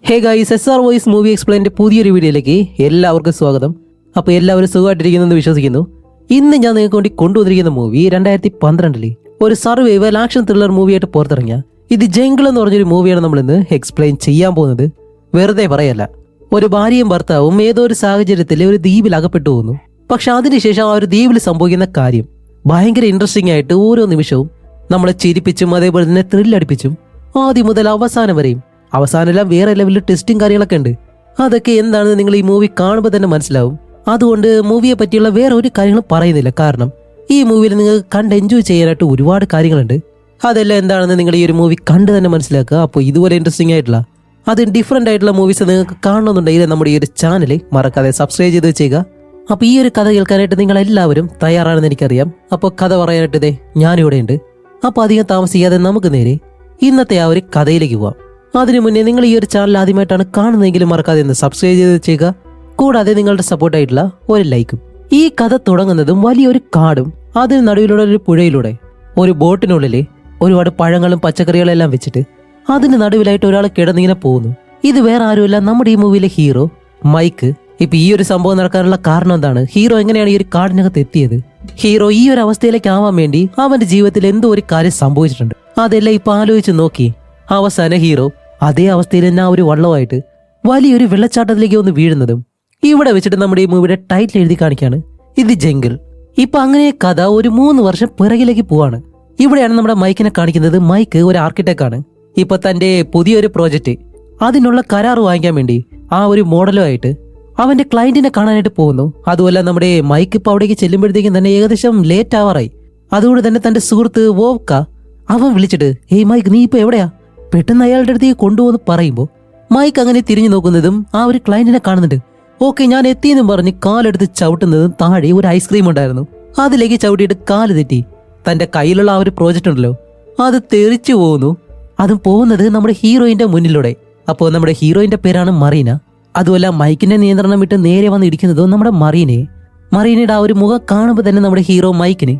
ഹേ guys, SR voice movie എക്സ്പ്ലെയിൻ്റെ പുതിയൊരു വീഡിയോയിലേക്ക് എല്ലാവർക്കും സ്വാഗതം. അപ്പോൾ എല്ലാവരും സുഖമായിട്ടിരിക്കുന്നെന്ന് വിശ്വസിക്കുന്നു. ഇന്ന് ഞാൻ നിങ്ങൾക്ക് വേണ്ടി കൊണ്ടുവന്നിരിക്കുന്ന മൂവി 2012 ഒരു സർവൈവൽ ആക്ഷൻ ത്രില്ലർ മൂവിയായിട്ട് പുറത്തിറങ്ങിയ ഇത് ജംഗിൾ എന്ന് പറഞ്ഞൊരു മൂവിയാണ് നമ്മൾ ഇന്ന് എക്സ്പ്ലെയിൻ ചെയ്യാൻ പോകുന്നത്. വെറുതെ പറയല്ല. ഒരു ഭാര്യയും ഭർത്താവും ഏതോ ഒരു സാഹചര്യത്തിൽ ഒരു ദ്വീപിൽ അകപ്പെട്ടു പോകുന്നു. പക്ഷെ അതിനുശേഷം ആ ഒരു ദ്വീപിൽ സംഭവിക്കുന്ന കാര്യം ഭയങ്കര ഇൻട്രസ്റ്റിംഗ് ആയിട്ട് ഓരോ നിമിഷവും നമ്മളെ ചിരിപ്പിച്ചും അതേപോലെ തന്നെ ത്രില്ലടിപ്പിച്ചും ആദ്യം മുതൽ അവസാനം വരെയും. അവസാനമെല്ലാം വേറെ ലെവലിൽ ടെസ്റ്റും കാര്യങ്ങളൊക്കെ ഉണ്ട്. അതൊക്കെ എന്താണെന്ന് നിങ്ങൾ ഈ മൂവി കാണുമ്പോൾ തന്നെ മനസ്സിലാവും. അതുകൊണ്ട് മൂവിയെ പറ്റിയുള്ള വേറെ ഒരു കാര്യങ്ങളും പറയുന്നില്ല. കാരണം ഈ മൂവിയിൽ നിങ്ങൾക്ക് കണ്ട് എൻജോയ് ചെയ്യാനായിട്ട് ഒരുപാട് കാര്യങ്ങളുണ്ട്. അതെല്ലാം എന്താണെന്ന് നിങ്ങൾ ഈ ഒരു മൂവി കണ്ട് തന്നെ മനസ്സിലാക്കുക. അപ്പോൾ ഇതുപോലെ ഇൻട്രസ്റ്റിംഗ് ആയിട്ടുള്ള അതും ഡിഫറെൻ്റ് ആയിട്ടുള്ള മൂവീസ് നിങ്ങൾക്ക് കാണണമെന്നുണ്ടെങ്കിൽ നമ്മുടെ ഈ ഒരു ചാനൽ മറക്കാതെ സബ്സ്ക്രൈബ് ചെയ്ത് വെച്ചേക്കുക. അപ്പോൾ ഈ ഒരു കഥ കേൾക്കാനായിട്ട് നിങ്ങൾ എല്ലാവരും തയ്യാറാണെന്ന് എനിക്കറിയാം. അപ്പോൾ കഥ പറയാനായിട്ട് ഇതേ ഞാനിവിടെ ഉണ്ട്. അപ്പോൾ അധികം താമസിക്കാതെ നമുക്ക് നേരെ ഇന്നത്തെ ആ ഒരു കഥയിലേക്ക് പോവാം. അതിനു മുന്നേ നിങ്ങൾ ഈ ഒരു ചാനൽ ആദ്യമായിട്ടാണ് കാണുന്നതെങ്കിലും മറക്കാതെ ഒന്ന് സബ്സ്ക്രൈബ് ചെയ്ത് വെച്ചേക്കുക. കൂടാതെ നിങ്ങളുടെ സപ്പോർട്ടായിട്ടുള്ള ഒരു ലൈക്കും. ഈ കഥ തുടങ്ങുന്നതും വലിയൊരു കാടും അതിന് നടുവിലൂടെ ഒരു പുഴയിലൂടെ ഒരു ബോട്ടിനുള്ളിൽ ഒരുപാട് പഴങ്ങളും പച്ചക്കറികളും എല്ലാം വെച്ചിട്ട് അതിന് നടുവിലായിട്ട് ഒരാൾ കിടന്നിങ്ങനെ പോകുന്നു. ഇത് വേറെ ആരുമല്ല, നമ്മുടെ ഈ മൂവിയിലെ ഹീറോ മൈക്ക്. ഇപ്പൊ ഈ ഒരു സംഭവം നടക്കാനുള്ള കാരണം എന്താണ്? ഹീറോ എങ്ങനെയാണ് ഈ ഒരു കാടിനകത്ത് എത്തിയത്? ഹീറോ ഈ ഒരു അവസ്ഥയിലേക്ക് ആവാൻ വേണ്ടി അവന്റെ ജീവിതത്തിൽ എന്തോ ഒരു കാര്യം സംഭവിച്ചിട്ടുണ്ട്. അതെല്ലാം ഇപ്പൊ ആലോചിച്ച് നോക്കി അവസാന ഹീറോ അതേ അവസ്ഥയിൽ തന്നെ ആ ഒരു വള്ളമായിട്ട് വലിയൊരു വെള്ളച്ചാട്ടത്തിലേക്ക് ഒന്ന് വീഴുന്നതും ഇവിടെ വെച്ചിട്ട് നമ്മുടെ ഈ മൂവിയുടെ ടൈറ്റിൽ എഴുതി കാണിക്കാണ് ഇത് ജംഗിൾ. ഇപ്പൊ അങ്ങനെ കഥ ഒരു 3 വർഷം പിറകിലേക്ക് പോവാണ്. ഇവിടെയാണ് നമ്മുടെ മൈക്കിനെ കാണിക്കുന്നത്. മൈക്ക് ഒരു ആർക്കിടെക്ട് ആണ്. ഇപ്പൊ തന്റെ പുതിയൊരു പ്രോജക്റ്റ് അതിനുള്ള കരാർ വാങ്ങിക്കാൻ വേണ്ടി ആ ഒരു മോഡലുമായിട്ട് അവന്റെ ക്ലയന്റിനെ കാണാനായിട്ട് പോകുന്നു. അതുമല്ല നമ്മുടെ മൈക്ക് ഇപ്പൊ അവിടേക്ക് ചെല്ലുമ്പോഴത്തേക്കും തന്നെ ഏകദേശം ലേറ്റ് ആവാറായി. അതുകൊണ്ട് തന്നെ തന്റെ സുഹൃത്ത് വോവ്ക അവൻ വിളിച്ചിട്ട് ഏയ് മൈക്ക്, നീ ഇപ്പൊ എവിടെയാ? പെട്ടെന്ന് അയാളുടെ അടുത്തേക്ക് കൊണ്ടുപോകുന്നു പറയുമ്പോൾ മൈക്ക് അങ്ങനെ തിരിഞ്ഞു നോക്കുന്നതും ആ ഒരു ക്ലയന്റിനെ കാണുന്നുണ്ട്. ഓക്കെ, ഞാൻ എത്തിയെന്നും പറഞ്ഞ് കാലെടുത്ത് ചവിട്ടുന്നതും താഴെ ഒരു ഐസ്ക്രീം ഉണ്ടായിരുന്നു. അതിലേക്ക് ചവിട്ടിയിട്ട് കാല് തെറ്റി തന്റെ കയ്യിലുള്ള ആ ഒരു പ്രോജക്റ്റ് ഉണ്ടല്ലോ അത് തെറിച്ചു പോകുന്നു. അതും പോകുന്നത് നമ്മുടെ ഹീറോയിന്റെ മുന്നിലൂടെ. അപ്പോൾ നമ്മുടെ ഹീറോയിന്റെ പേരാണ് മറീന. അതുമല്ല മൈക്കിന്റെ നിയന്ത്രണം വിട്ട് നേരെ വന്ന് ഇടിക്കുന്നതോ നമ്മുടെ മറീനയുടെ ആ ഒരു മുഖം കാണുമ്പോൾ തന്നെ നമ്മുടെ ഹീറോ മൈക്കിന്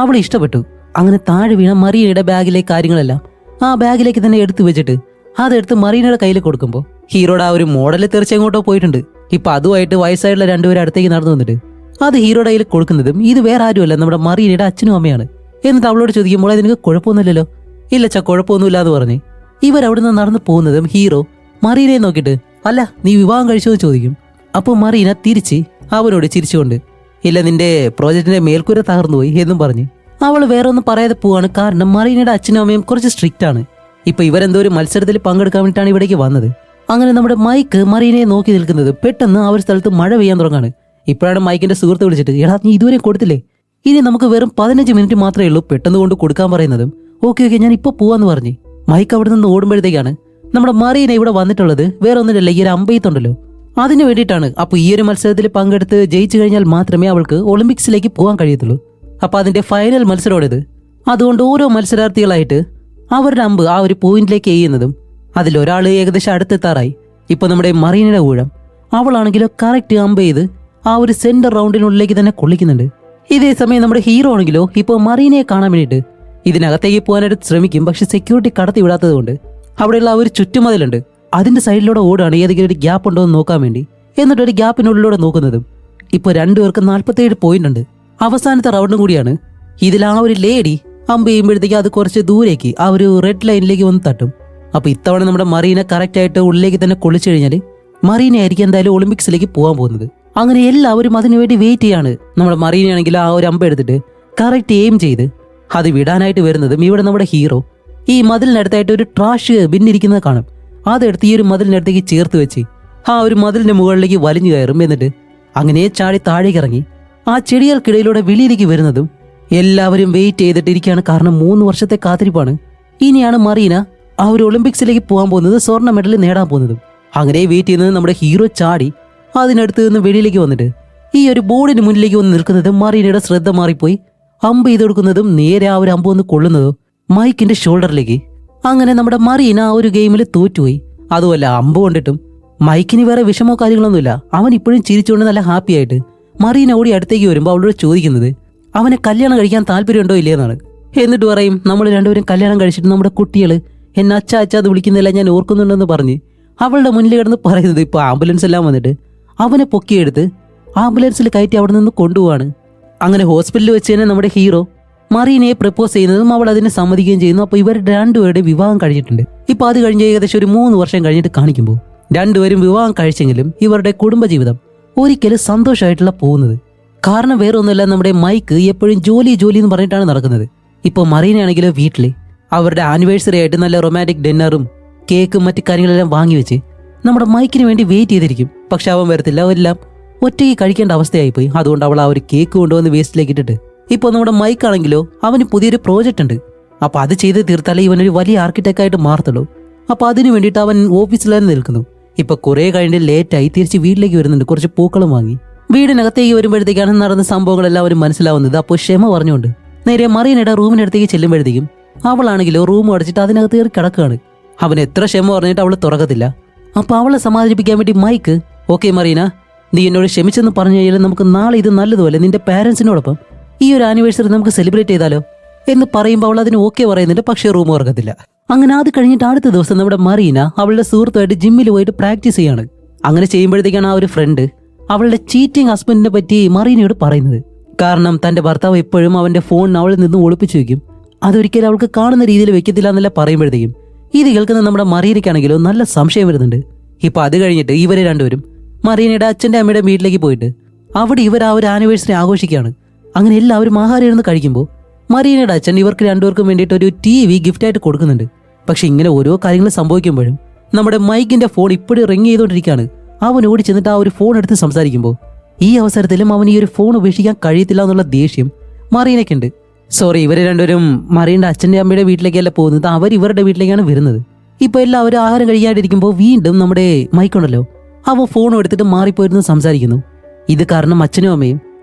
അവളെ ഇഷ്ടപ്പെട്ടു. അങ്ങനെ താഴെ വീണ മറീനയുടെ ബാഗിലെ കാര്യങ്ങളെല്ലാം ആ ബാഗിലേക്ക് തന്നെ എടുത്തു വെച്ചിട്ട് അതെടുത്ത് മറീനയുടെ കയ്യിൽ കൊടുക്കുമ്പോൾ ഹീറോയുടെ ആ ഒരു മോഡല് തെറിച്ചെങ്ങോട്ടോ പോയിട്ടുണ്ട്. ഇപ്പൊ അതുമായിട്ട് വയസ്സായിട്ടുള്ള രണ്ടുപേരും അടുത്തേക്ക് നടന്നു വന്നിട്ട് അത് ഹീറോയുടെ കയ്യിൽ കൊടുക്കുന്നതും ഇത് വേറെ ആരുമല്ല, നമ്മുടെ മറീനയുടെ അച്ഛനും അമ്മയാണ്. എന്നിട്ട് അവളോട് ചോദിക്കുമ്പോൾ നിനക്ക് കുഴപ്പമൊന്നുമില്ലല്ലോ? ഇല്ലച്ചാ, കുഴപ്പമൊന്നുമില്ല എന്ന് പറഞ്ഞ് ഇവരവിടുന്ന് നടന്നു പോകുന്നതും ഹീറോ മറീനയെ നോക്കിയിട്ട് അല്ല നീ വിവാഹം കഴിച്ചോ എന്ന് ചോദിക്കും. അപ്പോൾ മറീന തിരിച്ച് അവനോട് ചിരിച്ചുകൊണ്ട് ഇല്ല, നിന്റെ പ്രോജക്റ്റിന്റെ മേൽക്കൂര തകർന്നുപോയി എന്നും പറഞ്ഞ് അവൾ വേറെ ഒന്നും പറയാതെ പോവാണ്. കാരണം മറീനയുടെ അച്ഛനും അമ്മയും കുറച്ച് സ്ട്രിക്റ്റ് ആണ്. ഇപ്പൊ ഇവരെന്തോ ഒരു മത്സരത്തിൽ പങ്കെടുക്കാൻ വേണ്ടിയിട്ടാണ് ഇവിടേക്ക് വന്നത്. അങ്ങനെ നമ്മുടെ മൈക്ക് മറീനയെ നോക്കി നിൽക്കുന്നത് പെട്ടെന്ന് ആ ഒരു സ്ഥലത്ത് മഴ പെയ്യാൻ തുടങ്ങാണ്. ഇപ്പോഴാണ് മൈക്കിന്റെ സുഹൃത്ത് വിളിച്ചിട്ട് എടാ നീ ഇതുവരെ കൊടുത്തില്ലേ? ഇനി നമുക്ക് വെറും 15 മിനിറ്റ് മാത്രമേ ഉള്ളൂ, പെട്ടെന്ന് കൊണ്ട് കൊടുക്കാൻ പറയുന്നതും ഓക്കെ ഞാൻ ഇപ്പൊ പോവാന്ന് പറഞ്ഞ് മൈക്ക് അവിടെ നിന്ന് ഓടുമ്പോഴത്തേക്കാണ് നമ്മുടെ മറീന ഇവിടെ വന്നിട്ടുള്ളത്. വേറെ ഒന്നുമില്ല, ഈ ഒരു അമ്പെയ്ത്തുണ്ടല്ലോ അതിന് വേണ്ടിയിട്ടാണ്. അപ്പൊ ഈ ഒരു മത്സരത്തിൽ പങ്കെടുത്ത് ജയിച്ചു കഴിഞ്ഞാൽ മാത്രമേ അവൾക്ക് ഒളിമ്പിക്സിലേക്ക് പോകാൻ കഴിയത്തുള്ളൂ. അപ്പൊ അതിന്റെ ഫൈനൽ മത്സരമാണിത്. അതുകൊണ്ട് ഓരോ മത്സരാർത്ഥികളായിട്ട് അവരുടെ അമ്പ് ആ ഒരു പോയിന്റിലേക്ക് എയ്യുന്നതും അതിലൊരാൾ ഏകദേശം അടുത്തെത്താറായി. ഇപ്പൊ നമ്മുടെ മറീനയുടെ ഊഴം. അവളാണെങ്കിലോ കറക്റ്റ് അമ്പ് ചെയ്ത് ആ ഒരു സെന്റർ റൗണ്ടിനുള്ളിലേക്ക് തന്നെ കൊള്ളിക്കുന്നുണ്ട്. ഇതേ സമയം നമ്മുടെ ഹീറോ ആണെങ്കിലോ ഇപ്പൊ മറീനയെ കാണാൻ വേണ്ടിയിട്ട് ഇതിനകത്തേക്ക് പോകാനായിട്ട് ശ്രമിക്കും. പക്ഷെ സെക്യൂരിറ്റി കടത്തി വിടാത്തത് കൊണ്ട് അവിടെയുള്ള ആ ഒരു ചുറ്റുമതിലുണ്ട് അതിന്റെ സൈഡിലൂടെ ഓടാണ് ഏതെങ്കിലും ഒരു ഗ്യാപ്പ് ഉണ്ടോ എന്ന് നോക്കാൻ വേണ്ടി. എന്നിട്ട് ഒരു ഗ്യാപ്പിനുള്ളിലൂടെ നോക്കുന്നതും ഇപ്പൊ രണ്ടുപേർക്ക് 47 പോയിന്റ് ഉണ്ട്. അവസാനത്തെ റൗണ്ടും കൂടിയാണ്. ഇതിൽ ആ ഒരു ലേഡി അമ്പ് ചെയ്യുമ്പോഴത്തേക്ക് അത് കുറച്ച് ദൂരേക്ക് ആ ഒരു റെഡ് ലൈനിലേക്ക് വന്ന് തട്ടും. അപ്പൊ ഇത്തവണ നമ്മുടെ മറീന കറക്റ്റ് ആയിട്ട് ഉള്ളിലേക്ക് തന്നെ കൊള്ളിച്ചു കഴിഞ്ഞാൽ മറീന ആയിരിക്കും എന്തായാലും ഒളിമ്പിക്സിലേക്ക് പോകാൻ പോകുന്നത്. അങ്ങനെ എല്ലാവരും അതിനുവേണ്ടി വെയിറ്റ് ചെയ്യാണ്. നമ്മുടെ മറീനയാണെങ്കിൽ ആ ഒരു അമ്പ് എടുത്തിട്ട് കറക്റ്റ് എയിം ചെയ്ത് അത് വിടാനായിട്ട് വരുന്നതും ഇവിടെ നമ്മുടെ ഹീറോ ഈ മതിലിനടുത്തായിട്ട് ഒരു ട്രാഷ് ബിന്നിരിക്കുന്നത് കാണും. അതെടുത്ത് ഈ ഒരു മതിലിനടുത്തേക്ക് ചേർത്ത് വെച്ച് ആ ഒരു മതിലിന്റെ മുകളിലേക്ക് വലിഞ്ഞു കയറും. എന്നിട്ട് അങ്ങനെ ചാടി താഴേക്ക് ഇറങ്ങി ആ ചെടികൾക്കിടയിലൂടെ വെളിയിലേക്ക് വരുന്നതും എല്ലാവരും വെയിറ്റ് ചെയ്തിട്ടിരിക്കുകയാണ്. കാരണം 3 വർഷത്തെ കാത്തിരിപ്പാണ്. ഇനിയാണ് മറീന ആ ഒരു ഒളിമ്പിക്സിലേക്ക് പോകാൻ പോകുന്നത്, സ്വർണ്ണ മെഡൽ നേടാൻ പോകുന്നതും. അങ്ങനെ വെയിറ്റ് ചെയ്യുന്നത് നമ്മുടെ ഹീറോ ചാടി അതിനടുത്ത് നിന്ന് വെളിയിലേക്ക് വന്നിട്ട് ഈ ഒരു ബോർഡിന് മുന്നിലേക്ക് വന്ന് നിൽക്കുന്നത് മറീനയുടെ ശ്രദ്ധ മാറിപ്പോയി അമ്പ് ചെയ്ത് കൊടുക്കുന്നതും നേരെ ആ ഒരു അമ്പ് വന്ന് കൊള്ളുന്നതോ മൈക്കിന്റെ ഷോൾഡറിലേക്ക്. അങ്ങനെ നമ്മുടെ മറീന ആ ഒരു ഗെയിമിൽ തോറ്റുപോയി. അതുമല്ല അമ്പ് കൊണ്ടിട്ടും മൈക്കിന് വേറെ വിഷമോ കാര്യങ്ങളൊന്നുമില്ല. അവൻ ഇപ്പോഴും ചിരിച്ചുകൊണ്ട് നല്ല ഹാപ്പി ആയിട്ട് മറീന ഓടി അടുത്തേക്ക് വരുമ്പോൾ അവളോട് ചോദിക്കുന്നത് അവനെ കല്യാണം കഴിക്കാൻ താല്പര്യമുണ്ടോ ഇല്ലയെന്നാണ്. എന്നിട്ട് പറയും നമ്മൾ രണ്ടുപേരും കല്യാണം കഴിച്ചിട്ട് നമ്മുടെ കുട്ടികൾ എന്നെ അച്ഛ എന്ന് വിളിക്കുന്നില്ല ഞാൻ ഓർക്കുന്നുണ്ടെന്ന് പറഞ്ഞ് അവളുടെ മുന്നിൽ കിടന്ന് പറയുന്നത് ഇപ്പോൾ ആംബുലൻസ് എല്ലാം വന്നിട്ട് അവനെ പൊക്കിയെടുത്ത് ആംബുലൻസിൽ കയറ്റി അവിടെ നിന്ന് കൊണ്ടുപോവാണ്. അങ്ങനെ ഹോസ്പിറ്റലിൽ വെച്ച് തന്നെ നമ്മുടെ ഹീറോ മറീനയെ പ്രപ്പോസ് ചെയ്യുന്നതും അവൾ അതിനെ സമ്മതിക്കുകയും ചെയ്യുന്നു. അപ്പോൾ ഇവർ രണ്ടുപേരുടെ വിവാഹം കഴിഞ്ഞിട്ടുണ്ട്. ഇപ്പോൾ അത് കഴിഞ്ഞ് ഏകദേശം ഒരു 3 വർഷം കഴിഞ്ഞിട്ട് കാണിക്കുമ്പോൾ രണ്ടുപേരും വിവാഹം കഴിച്ചെങ്കിലും ഇവരുടെ കുടുംബജീവിതം ഒരിക്കലും സന്തോഷമായിട്ടുള്ള പോകുന്നത്. കാരണം വേറെ ഒന്നുമില്ല, നമ്മുടെ മൈക്ക് എപ്പോഴും ജോലി എന്ന് പറഞ്ഞിട്ടാണ് നടക്കുന്നത്. ഇപ്പോൾ മറീനയാണെങ്കിലോ വീട്ടിൽ അവരുടെ ആനിവേഴ്സറി ആയിട്ട് നല്ല റൊമാൻറ്റിക് ഡിന്നറും കേക്കും മറ്റു കാര്യങ്ങളെല്ലാം വാങ്ങിവെച്ച് നമ്മുടെ മൈക്കിന് വേണ്ടി വെയിറ്റ് ചെയ്തിരിക്കും. പക്ഷെ അവൻ വരത്തില്ല, എല്ലാം ഒറ്റയ്ക്ക് കഴിക്കേണ്ട അവസ്ഥയായിപ്പോയി. അതുകൊണ്ട് അവൾ ആ ഒരു കേക്ക് കൊണ്ടുവന്ന് വേസ്റ്റിലേക്ക് ഇട്ടിട്ട് ഇപ്പോൾ നമ്മുടെ മൈക്കാണെങ്കിലോ അവന് പുതിയൊരു പ്രോജക്റ്റ് ഉണ്ട്. അപ്പോൾ അത് ചെയ്ത് തീർത്താലേ ഇവനൊരു വലിയ ആർക്കിടെക്റ്റായിട്ട് മാറത്തുള്ളൂ. അപ്പോൾ അതിന് വേണ്ടിയിട്ട് അവൻ ഓഫീസിൽ തന്നെ നിൽക്കുന്നു. ഇപ്പോൾ കുറേ കഴിഞ്ഞ് ലേറ്റായി തിരിച്ച് വീട്ടിലേക്ക് വരുന്നുണ്ട്. കുറച്ച് പൂക്കളും വാങ്ങി വീടിനകത്തേക്ക് വരുമ്പോഴത്തേക്കാണ് നടന്ന സംഭവങ്ങളെല്ലാം അവന് മനസ്സിലാവുന്നത്. അപ്പോൾ ക്ഷമ പറഞ്ഞുകൊണ്ട് നേരെ മറീനയുടെ റൂമിനടുത്തേക്ക് ചെല്ലുമ്പോഴത്തേക്കും അവളാണെങ്കിലോ റൂം അടച്ചിട്ട് അതിനകത്ത് കയറി കിടക്കുകയാണ്. അവൻ എത്ര ക്ഷമ പറഞ്ഞിട്ട് അവൾ തുറക്കത്തില്ല. അപ്പോൾ അവളെ സമാധാനിപ്പിക്കാൻ വേണ്ടി മൈക്ക്, ഓക്കെ മറീന, നീ എന്നോട് ക്ഷമിച്ചെന്ന് പറഞ്ഞു കഴിഞ്ഞാൽ നമുക്ക് നാളെ ഇത് നല്ലതുപോലെ നിന്റെ പാരൻസിനോടൊപ്പം ഈ ഒരു ആനിവേഴ്സറി നമുക്ക് സെലിബ്രേറ്റ് ചെയ്താലോ എന്ന് പറയുമ്പോൾ അവൾ അതിന് ഓക്കെ പറയുന്നുണ്ട്. പക്ഷേ റൂം ഉറക്കത്തില്ല. അങ്ങനെ അത് കഴിഞ്ഞിട്ട് അടുത്ത ദിവസം നമ്മുടെ മറീന അവളുടെ സുഹൃത്തുമായിട്ട് ജിമ്മിൽ പോയിട്ട് പ്രാക്ടീസ് ചെയ്യാണ്. അങ്ങനെ ചെയ്യുമ്പോഴത്തേക്കാണ് ആ ഒരു ഫ്രണ്ട് അവളുടെ ചീറ്റിംഗ് ഹസ്ബൻഡിനെ പറ്റി മറീനയോട് പറയുന്നത്. കാരണം തന്റെ ഭർത്താവ് എപ്പോഴും അവന്റെ ഫോൺ അവളിൽ നിന്ന് ഒളിപ്പിച്ചു വെക്കും, അതൊരിക്കലും അവൾക്ക് കാണുന്ന രീതിയിൽ വെക്കത്തില്ല എന്നല്ല പറയുമ്പോഴത്തേക്കും ഇത് കേൾക്കുന്ന നമ്മുടെ മറീനയ്ക്കാണെങ്കിലോ നല്ല സംശയം വരുന്നുണ്ട്. ഇപ്പൊ അത് കഴിഞ്ഞിട്ട് ഇവര് രണ്ടുപേരും മറീനയുടെ അച്ഛൻ്റെ അമ്മയുടെ വീട്ടിലേക്ക് പോയിട്ട് അവിടെ ഇവർ ആ ഒരു ആനിവേഴ്സറി ആഘോഷിക്കുകയാണ്. അങ്ങനെ എല്ലാവരും ആഹാരം ഇരുന്ന് കഴിക്കുമ്പോൾ മറീനയുടെ അച്ഛൻ ഇവർക്ക് രണ്ടുപേർക്കും വേണ്ടിയിട്ട് ഒരു TV ഗിഫ്റ്റായിട്ട് കൊടുക്കുന്നുണ്ട്. പക്ഷെ ഇങ്ങനെ ഓരോ കാര്യങ്ങൾ സംഭവിക്കുമ്പോഴും നമ്മുടെ മൈക്കിന്റെ ഫോൺ ഇപ്പോഴും റിങ് ചെയ്തുകൊണ്ടിരിക്കുകയാണ്. അവൻ ഓടി ചെന്നിട്ട് ആ ഒരു ഫോൺ എടുത്ത് സംസാരിക്കുമ്പോൾ ഈ അവസരത്തിലും അവൻ ഈ ഒരു ഫോൺ ഉപേക്ഷിക്കാൻ കഴിയത്തില്ല എന്നുള്ള ദേഷ്യം മറീനയ്ക്കുണ്ട്. സോറി, ഇവർ രണ്ടുപേരും മറീനയുടെ അച്ഛൻ്റെ അമ്മയുടെ വീട്ടിലേക്കല്ല പോകുന്നത്, അവർ ഇവരുടെ വീട്ടിലേക്കാണ് വരുന്നത്. ഇപ്പൊ എല്ലാവരും ആഹാരം കഴിക്കാണ്ടിരിക്കുമ്പോൾ വീണ്ടും നമ്മുടെ മൈക്കുണ്ടല്ലോ അവൻ ഫോൺ എടുത്തിട്ട് മാറിപ്പോയിരുന്നു സംസാരിക്കുന്നു. ഇത് കാരണം അച്ഛനും അമ്മയും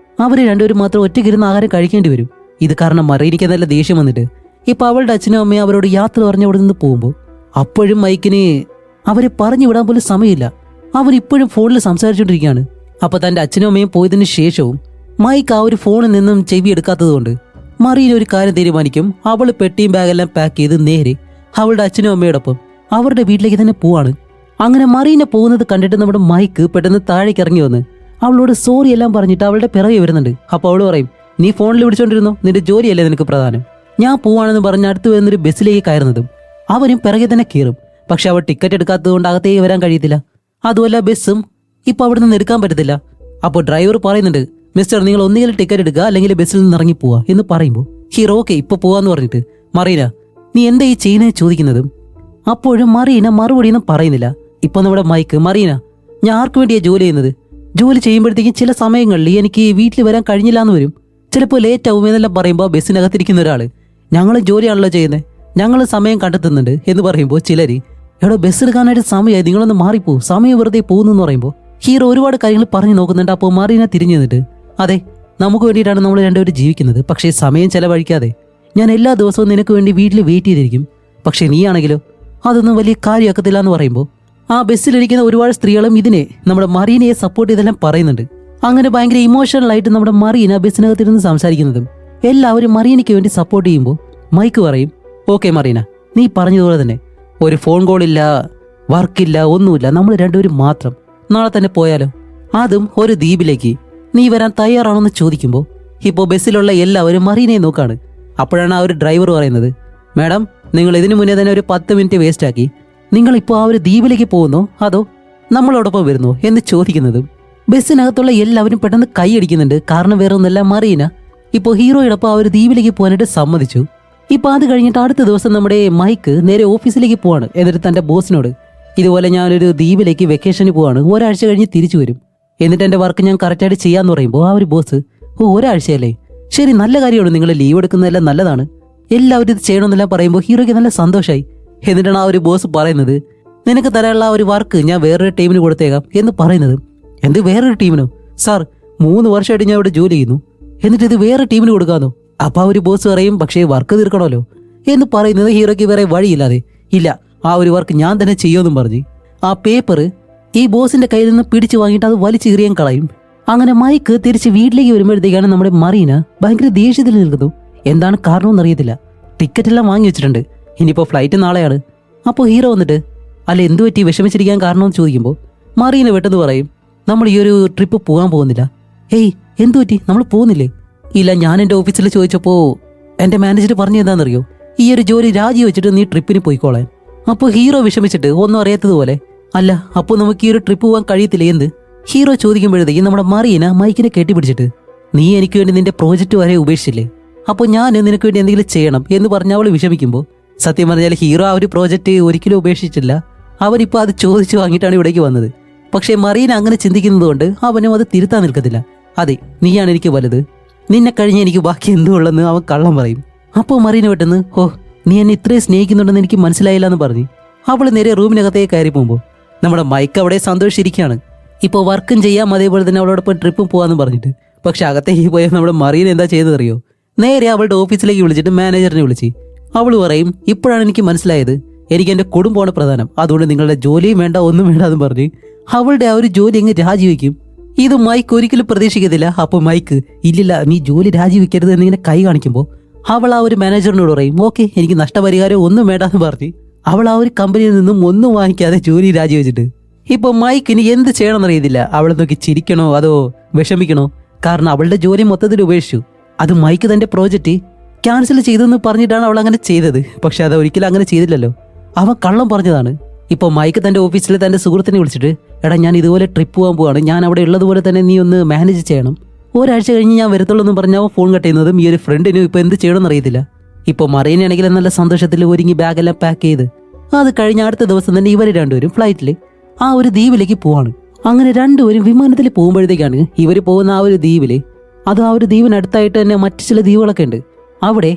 അവർ രണ്ടുപേരും മാത്രം ഒറ്റയ്ക്കിരുന്ന് ആഹാരം കഴിക്കേണ്ടി വരും. ഇത് കാരണം മറീനയ്ക്ക് നല്ല ദേഷ്യം വന്നിട്ട് ഇപ്പൊ അവളുടെ അച്ഛനും അമ്മയും അവരോട് യാത്ര പറഞ്ഞ് അവിടെ നിന്ന് പോകുമ്പോൾ അപ്പോഴും മൈക്കിന് അവരെ പറഞ്ഞു വിടാൻ പോലും സമയമില്ല. അവൻ ഇപ്പോഴും ഫോണിൽ സംസാരിച്ചുകൊണ്ടിരിക്കുകയാണ്. അപ്പൊ തന്റെ അച്ഛനും അമ്മയും പോയതിനു ശേഷവും മൈക്ക് ആ ഒരു ഫോണിൽ നിന്നും ചെവി എടുക്കാത്തത് കൊണ്ട് മറീന ഒരു കാര്യം തീരുമാനിക്കും. അവൾ പെട്ടിയും ബാഗെല്ലാം പാക്ക് ചെയ്ത് നേരെ അവളുടെ അച്ഛനും അമ്മയോടൊപ്പം അവരുടെ വീട്ടിലേക്ക് തന്നെ പോവാണ്. അങ്ങനെ മറീന പോകുന്നത് കണ്ടിട്ട് നമ്മുടെ മൈക്ക് പെട്ടെന്ന് താഴേക്ക് ഇറങ്ങി വന്ന് അവളോട് സോറി എല്ലാം പറഞ്ഞിട്ട് അവളുടെ പിറകെ വരുന്നുണ്ട്. അപ്പോൾ അവള് പറയും, നീ ഫോണിൽ വിളിച്ചോണ്ടിരുന്നോ, നിന്റെ ജോലിയല്ലേ നിനക്ക് പ്രധാനം, ഞാൻ പോവാണെന്ന് പറഞ്ഞ് അടുത്ത് വരുന്നൊരു ബസ്സിലേക്ക് കയറുന്നതും അവരും പിറകെ തന്നെ കയറും. പക്ഷെ അവൾ ടിക്കറ്റ് എടുക്കാത്തത് കൊണ്ട് അകത്തേക്ക് വരാൻ കഴിയത്തില്ല. അതുമല്ല ബസ്സും ഇപ്പൊ അവിടെ നിന്ന് എടുക്കാൻ പറ്റത്തില്ല. അപ്പോൾ ഡ്രൈവർ പറയുന്നുണ്ട്, മിസ്റ്റർ നിങ്ങൾ ഒന്നുകിൽ ടിക്കറ്റ് എടുക്കുക അല്ലെങ്കിൽ ബസ്സിൽ നിന്ന് ഇറങ്ങി പോവാ എന്ന് പറയുമ്പോൾ ഹീറോ ഓക്കെ ഇപ്പൊ പോവാന്ന് പറഞ്ഞിട്ട് മറീന നീ എന്താ ഈ ചെയ്യുന്നത് ചോദിക്കുന്നതും അപ്പോഴും മറീന മറുപടിയൊന്നും പറയുന്നില്ല. ഇപ്പൊ നമ്മുടെ മൈക്ക്, മറീന ഞാൻ ആർക്ക് വേണ്ടിയാ ജോലി ചെയ്യുന്നത്, ജോലി ചെയ്യുമ്പോഴത്തേക്കും ചില സമയങ്ങളിൽ എനിക്ക് വീട്ടിൽ വരാൻ കഴിഞ്ഞില്ല എന്ന് വരും, ചിലപ്പോൾ ലേറ്റ് ആവും എന്നെല്ലാം പറയുമ്പോൾ ബസ്സിനകത്തിരിക്കുന്ന ഒരാള് ഞങ്ങൾ ജോലിയാണല്ലോ ചെയ്യുന്നത്, ഞങ്ങൾ സമയം കണ്ടെത്തുന്നുണ്ട് എന്ന് പറയുമ്പോൾ ചിലര് എവിടെ ബസ് എടുക്കാനായിട്ട് സമയമായി, നിങ്ങളൊന്ന് മാറിപ്പോ, സമയം വെറുതെ പോകുന്നു പറയുമ്പോൾ ഹീറോ ഒരുപാട് കാര്യങ്ങൾ പറഞ്ഞു നോക്കുന്നുണ്ട്. അപ്പോൾ മറീന തിരിഞ്ഞു നിന്നിട്ട് അതെ നമുക്ക് വേണ്ടിയിട്ടാണ് നമ്മൾ രണ്ടുപേരും ജീവിക്കുന്നത്, പക്ഷേ സമയം ചെലവഴിക്കാതെ ഞാൻ എല്ലാ ദിവസവും നിനക്ക് വേണ്ടി വീട്ടിൽ വെയിറ്റ് ചെയ്തിരിക്കും, പക്ഷേ നീയാണെങ്കിലോ അതൊന്നും വലിയ കാര്യമാക്കത്തില്ല എന്ന് പറയുമ്പോൾ ആ ബസ്സിലിരിക്കുന്ന ഒരുപാട് സ്ത്രീകളും ഇതിനെ നമ്മുടെ മറീനയെ സപ്പോർട്ട് ചെയ്തെല്ലാം പറയുന്നുണ്ട്. അങ്ങനെ ഭയങ്കര ഇമോഷണലായിട്ട് നമ്മുടെ മറീന ബസ്സിനകത്തിരുന്ന് സംസാരിക്കുന്നതും എല്ലാവരും മറീനയ്ക്ക് വേണ്ടി സപ്പോർട്ട് ചെയ്യുമ്പോൾ മൈക്ക് പറയും, ഓക്കെ മറീന നീ പറഞ്ഞതുപോലെ തന്നെ ഒരു ഫോൺ കോൾ ഇല്ല, വർക്കില്ല, ഒന്നുമില്ല, നമ്മൾ രണ്ടുപേരും മാത്രം നാളെ തന്നെ പോയാലോ, അതും ഒരു ദ്വീപിലേക്ക്, നീ വരാൻ തയ്യാറാണെന്ന് ചോദിക്കുമ്പോൾ ഇപ്പോൾ ബസ്സിലുള്ള എല്ലാവരും മറീനയെ നോക്കാണ്. അപ്പോഴാണ് ആ ഒരു ഡ്രൈവർ പറയുന്നത്, മാഡം നിങ്ങൾ ഇതിനു മുന്നേ തന്നെ ഒരു 10 മിനിറ്റ് വേസ്റ്റ് ആക്കി, നിങ്ങളിപ്പോൾ ആ ഒരു ദ്വീപിലേക്ക് പോകുന്നോ അതോ നമ്മളോടൊപ്പം വരുന്നോ എന്ന് ചോദിക്കുന്നതും ബസ്സിനകത്തുള്ള എല്ലാവരും പെട്ടെന്ന് കൈയടിക്കുന്നുണ്ട്. കാരണം വേറെ ഒന്നല്ല, മറീന ഇപ്പോൾ ഹീറോയോടൊപ്പം ആ ഒരു ദ്വീപിലേക്ക് പോകാനായിട്ട് സമ്മതിച്ചു. ഇപ്പൊ അത് കഴിഞ്ഞിട്ട് അടുത്ത ദിവസം നമ്മുടെ മൈക്ക് നേരെ ഓഫീസിലേക്ക് പോവാണ്. എന്നിട്ട് തന്റെ ബോസിനോട് ഇതുപോലെ ഞാനൊരു ദ്വീപിലേക്ക് വെക്കേഷന് പോവാണ്, ഒരാഴ്ച കഴിഞ്ഞ് തിരിച്ചു വരും, എന്നിട്ട് എന്റെ വർക്ക് ഞാൻ കറക്റ്റായിട്ട് ചെയ്യാന്ന് പറയുമ്പോൾ ആ ഒരു ബോസ്, ഒരാഴ്ചയല്ലേ, ശരി നല്ല കാര്യമാണ്, നിങ്ങൾ ലീവ് എടുക്കുന്നതെല്ലാം നല്ലതാണ്, എല്ലാവരും ഇത് ചെയ്യണമെന്നെല്ലാം പറയുമ്പോൾ ഹീറോയ്ക്ക് നല്ല സന്തോഷമായി. എന്നിട്ടാണ് ആ ഒരു ബോസ് പറയുന്നത്, നിനക്ക് തരാനുള്ള ആ ഒരു വർക്ക് ഞാൻ വേറൊരു ടീമിന് കൊടുത്തേക്കാം എന്ന് പറയുന്നത്. എന്ത് വേറൊരു ടീമിനോ സാർ, 3 വർഷമായിട്ട് ഞാൻ ഇവിടെ ജോലി ചെയ്യുന്നു, എന്നിട്ട് ഇത് വേറെ ടീമിന് കൊടുക്കാന്നോ? അപ്പൊ ആ ഒരു ബോസ് പറയും, പക്ഷേ വർക്ക് തീർക്കണമല്ലോ എന്ന് പറയുന്നത് ഹീറോയ്ക്ക് വേറെ വഴിയില്ലാതെ, ഇല്ല ആ ഒരു വർക്ക് ഞാൻ തന്നെ ചെയ്യുമെന്നും പറഞ്ഞ് ആ പേപ്പർ ഈ ബോസിന്റെ കയ്യിൽ നിന്ന് പിടിച്ചു വാങ്ങിയിട്ട് അത് വലിച്ചു കീറിയാൻ കളയും. അങ്ങനെ മൈക്ക് തിരിച്ച് വീട്ടിലേക്ക് വരുമ്പോഴത്തേക്കാണ് നമ്മുടെ മറീന ഭയങ്കര ദേഷ്യത്തിൽ നിൽക്കുന്നു. എന്താണ് കാരണമെന്ന് അറിയത്തില്ല. ടിക്കറ്റ് എല്ലാം വാങ്ങി വെച്ചിട്ടുണ്ട്, ഇനിയിപ്പോൾ ഫ്ലൈറ്റ് നാളെയാണ്. അപ്പോൾ ഹീറോ വന്നിട്ട് അല്ല എന്തു പറ്റി വിഷമിച്ചിരിക്കാൻ കാരണമെന്ന് ചോദിക്കുമ്പോൾ മറീന പെട്ടെന്ന് പറയും, നമ്മൾ ഈ ഒരു ട്രിപ്പ് പോകാൻ പോകുന്നില്ല. ഏയ് എന്തു പറ്റി, നമ്മൾ പോകുന്നില്ലേ? ഇല്ല, ഞാൻ എൻ്റെ ഓഫീസിൽ ചോദിച്ചപ്പോൾ എൻ്റെ മാനേജർ പറഞ്ഞു എന്താണെന്നറിയോ, ഈ ഒരു ജോലി രാജിവെച്ചിട്ട് നീ ട്രിപ്പിന് പോയിക്കോളാൻ. അപ്പോൾ ഹീറോ വിഷമിച്ചിട്ട് ഒന്നും അറിയാത്തതുപോലെ, അല്ല അപ്പോൾ നമുക്ക് ഈ ഒരു ട്രിപ്പ് പോകാൻ കഴിയത്തില്ല എന്ത്? ഹീറോ ചോദിക്കുമ്പോഴത്തേക്കും നമ്മുടെ മറീന മൈക്കിനെ കെട്ടിപ്പിടിച്ചിട്ട്, നീ എനിക്ക് വേണ്ടി നിന്റെ പ്രോജക്റ്റ് വരെ ഉപേക്ഷിച്ചില്ലേ, അപ്പോൾ ഞാൻ നിനക്ക് വേണ്ടി എന്തെങ്കിലും ചെയ്യണം എന്ന് പറഞ്ഞ് അവൾ വിഷമിക്കുമ്പോൾ, സത്യം പറഞ്ഞാൽ ഹീറോ ആ ഒരു പ്രോജക്റ്റ് ഒരിക്കലും ഉപേക്ഷിച്ചില്ല. അവനിപ്പോൾ അത് ചോദിച്ചു വാങ്ങിയിട്ടാണ് ഇവിടേക്ക് വന്നത്. പക്ഷേ മറീന അങ്ങനെ ചിന്തിക്കുന്നത് കൊണ്ട് അവനും അത് തിരുത്താൻ നിൽക്കത്തില്ല. അതെ, നീയാണ് എനിക്ക് വലുത്, നിന്നെ കഴിഞ്ഞ് എനിക്ക് ബാക്കി എന്തുള്ളെന്ന് അവൻ കള്ളം പറയും. അപ്പോൾ മറീന പെട്ടെന്ന്, ഓ നീ എന്നെ ഇത്രയും സ്നേഹിക്കുന്നുണ്ടെന്ന് എനിക്ക് മനസ്സിലായില്ല എന്ന് പറഞ്ഞ് അവൾ നേരെ റൂമിനകത്തേക്ക് കയറി പോകുമ്പോൾ നമ്മുടെ മൈക്ക് അവിടെ സന്തോഷിച്ചിരിക്കുകയാണ്. ഇപ്പോൾ വർക്കും ചെയ്യാം, അതേപോലെ തന്നെ അവളോടൊപ്പം ട്രിപ്പും പോകാമെന്ന് പറഞ്ഞിട്ട്. പക്ഷെ അകത്തേക്ക് പോയാൽ നമ്മുടെ മറീന എന്താ ചെയ്തതറിയോ, നേരെ അവളുടെ ഓഫീസിലേക്ക് വിളിച്ചിട്ട് മാനേജറിനെ വിളിച്ച് അവൾ പറയും, ഇപ്പോഴാണ് എനിക്ക് മനസ്സിലായത്, എനിക്ക് എൻ്റെ കുടുംബമാണ് പ്രധാനം, അതുകൊണ്ട് നിങ്ങളുടെ ജോലിയും വേണ്ട ഒന്നും വേണ്ട എന്ന് പറഞ്ഞ് അവളുടെ ആ ഒരു ജോലി അങ്ങ് രാജിവെക്കും. ഇത് മൈക്ക് ഒരിക്കലും പ്രതീക്ഷിക്കത്തില്ല. അപ്പോൾ മൈക്ക്, ഇല്ലില്ല നീ ജോലി രാജിവെക്കരുത് എന്നിങ്ങനെ കൈ കാണിക്കുമ്പോൾ അവൾ ആ ഒരു മാനേജറിനോട് പറയും, ഓക്കെ എനിക്ക് നഷ്ടപരിഹാരം ഒന്നും വേണ്ടെന്ന് പറഞ്ഞ് അവൾ ആ ഒരു കമ്പനിയിൽ നിന്നും ഒന്നും വാങ്ങിക്കാതെ ജോലി രാജിവെച്ചിട്ട് ഇപ്പോൾ മൈക്കിന് എന്ത് ചെയ്യണമെന്നറിയത്തില്ല. അവളെ നോക്കി ചിരിക്കണോ അതോ വിഷമിക്കണോ? കാരണം അവളുടെ ജോലി മൊത്തത്തിൽ ഉപേക്ഷിച്ചു. അത് മൈക്ക് തന്റെ പ്രോജക്റ്റ് ക്യാൻസൽ ചെയ്തെന്ന് പറഞ്ഞിട്ടാണ് അവൾ അങ്ങനെ ചെയ്തത്. പക്ഷെ അത് ഒരിക്കലും അങ്ങനെ ചെയ്തില്ലല്ലോ, അവൻ കള്ളം പറഞ്ഞതാണ്. ഇപ്പോൾ മൈക്ക് തന്റെ ഓഫീസിൽ തന്റെ സുഹൃത്തിനെ വിളിച്ചിട്ട്, എടാ ഞാൻ ഇതുപോലെ ട്രിപ്പ് പോകാൻ പോവാണ്, ഞാൻ അവിടെ ഉള്ളതുപോലെ തന്നെ നീ ഒന്ന് മാനേജ് ചെയ്യണം, ഒരാഴ്ച കഴിഞ്ഞ് ഞാൻ വരത്തുള്ളൂ എന്ന് പറഞ്ഞാൽ അവൻ ഫോൺ കട്ട് ചെയ്യുന്നതും ഈ ഒരു ഫ്രണ്ടിനും ഇപ്പോൾ എന്ത് ചെയ്യണമെന്ന് അറിയത്തില്ല. ഇപ്പോൾ മറീനയാണെങ്കിൽ നല്ല സന്തോഷത്തിൽ ഒരുങ്ങി ബാഗെല്ലാം പാക്ക് ചെയ്ത് അത് കഴിഞ്ഞ അടുത്ത ദിവസം തന്നെ ഇവർ രണ്ടുപേരും ഫ്ലൈറ്റിൽ ആ ഒരു ദ്വീപിലേക്ക് പോവാണ്. അങ്ങനെ രണ്ടുപേരും വിമാനത്തിൽ പോകുമ്പോഴത്തേക്കാണ് ഇവർ പോകുന്ന ആ ഒരു ദ്വീപില്, അത് ആ ഒരു ദ്വീപിനടുത്തായിട്ട് തന്നെ മറ്റു ചില ദ്വീപുകളൊക്കെ ഉണ്ട്. അവിടെ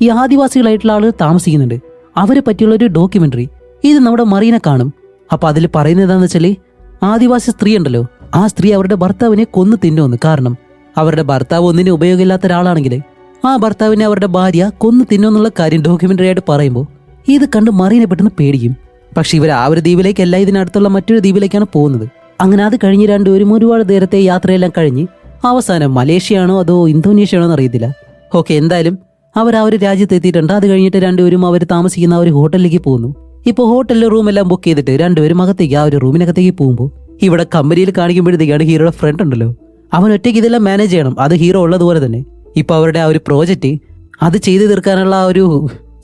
ഈ ആദിവാസികളായിട്ടുള്ള ആളുകൾ താമസിക്കുന്നുണ്ട്. അവരെ പറ്റിയുള്ള ഒരു ഡോക്യുമെന്ററി ഇത് നമ്മുടെ മറീന കാണും. അപ്പൊ അതിൽ പറയുന്നത് എന്താണെന്ന് വെച്ചാൽ, ആദിവാസി സ്ത്രീ ഉണ്ടല്ലോ, ആ സ്ത്രീ അവരുടെ ഭർത്താവിനെ കൊന്നു തിന്നുമെന്ന്. കാരണം അവരുടെ ഭർത്താവ് ഒന്നിനും ഉപയോഗമില്ലാത്ത ഒരാളാണെങ്കിൽ ആ ഭർത്താവിനെ അവരുടെ ഭാര്യ കൊന്നു തിന്നുമെന്നുള്ള കാര്യം ഡോക്യുമെന്ററി ആയിട്ട് പറയുമ്പോൾ ഇത് കണ്ട് മറീനെ പെട്ടെന്ന് പേടിക്കും. പക്ഷെ ഇവർ ആ ഒരു ദ്വീപിലേക്കല്ല, ഇതിനടുത്തുള്ള മറ്റൊരു ദ്വീപിലേക്കാണ് പോകുന്നത്. അങ്ങനെ അത് കഴിഞ്ഞ് രണ്ടുപേരും ഒരുപാട് നേരത്തെ യാത്രയെല്ലാം കഴിഞ്ഞ് അവസാനം മലേഷ്യയാണോ അതോ ഇന്തോനേഷ്യ ആണോ എന്നറിയത്തില്ല. ഓക്കെ, എന്തായാലും അവർ ആ ഒരു രാജ്യത്ത് എത്തിയിട്ടുണ്ട്. അത് കഴിഞ്ഞിട്ട് രണ്ടുപേരും അവർ താമസിക്കുന്ന ആ ഒരു ഹോട്ടലിലേക്ക് പോകുന്നു. ഇപ്പോൾ ഹോട്ടലിൽ റൂമെല്ലാം ബുക്ക് ചെയ്തിട്ട് രണ്ടുപേരും അകത്തേക്ക് ആ ഒരു റൂമിനകത്തേക്ക് പോകുമ്പോൾ ഇവിടെ കമ്പനിയിൽ കാണിക്കുമ്പോഴത്തേക്കാണ് ഹീറോയുടെ ഫ്രണ്ട് ഉണ്ടല്ലോ, അവൻ ഒറ്റയ്ക്ക് ഇതെല്ലാം മാനേജ് ചെയ്യണം, അത് ഹീറോ ഉള്ളതുപോലെ തന്നെ. ഇപ്പൊ അവരുടെ ആ ഒരു പ്രോജക്റ്റ് അത് ചെയ്തു തീർക്കാനുള്ള ആ ഒരു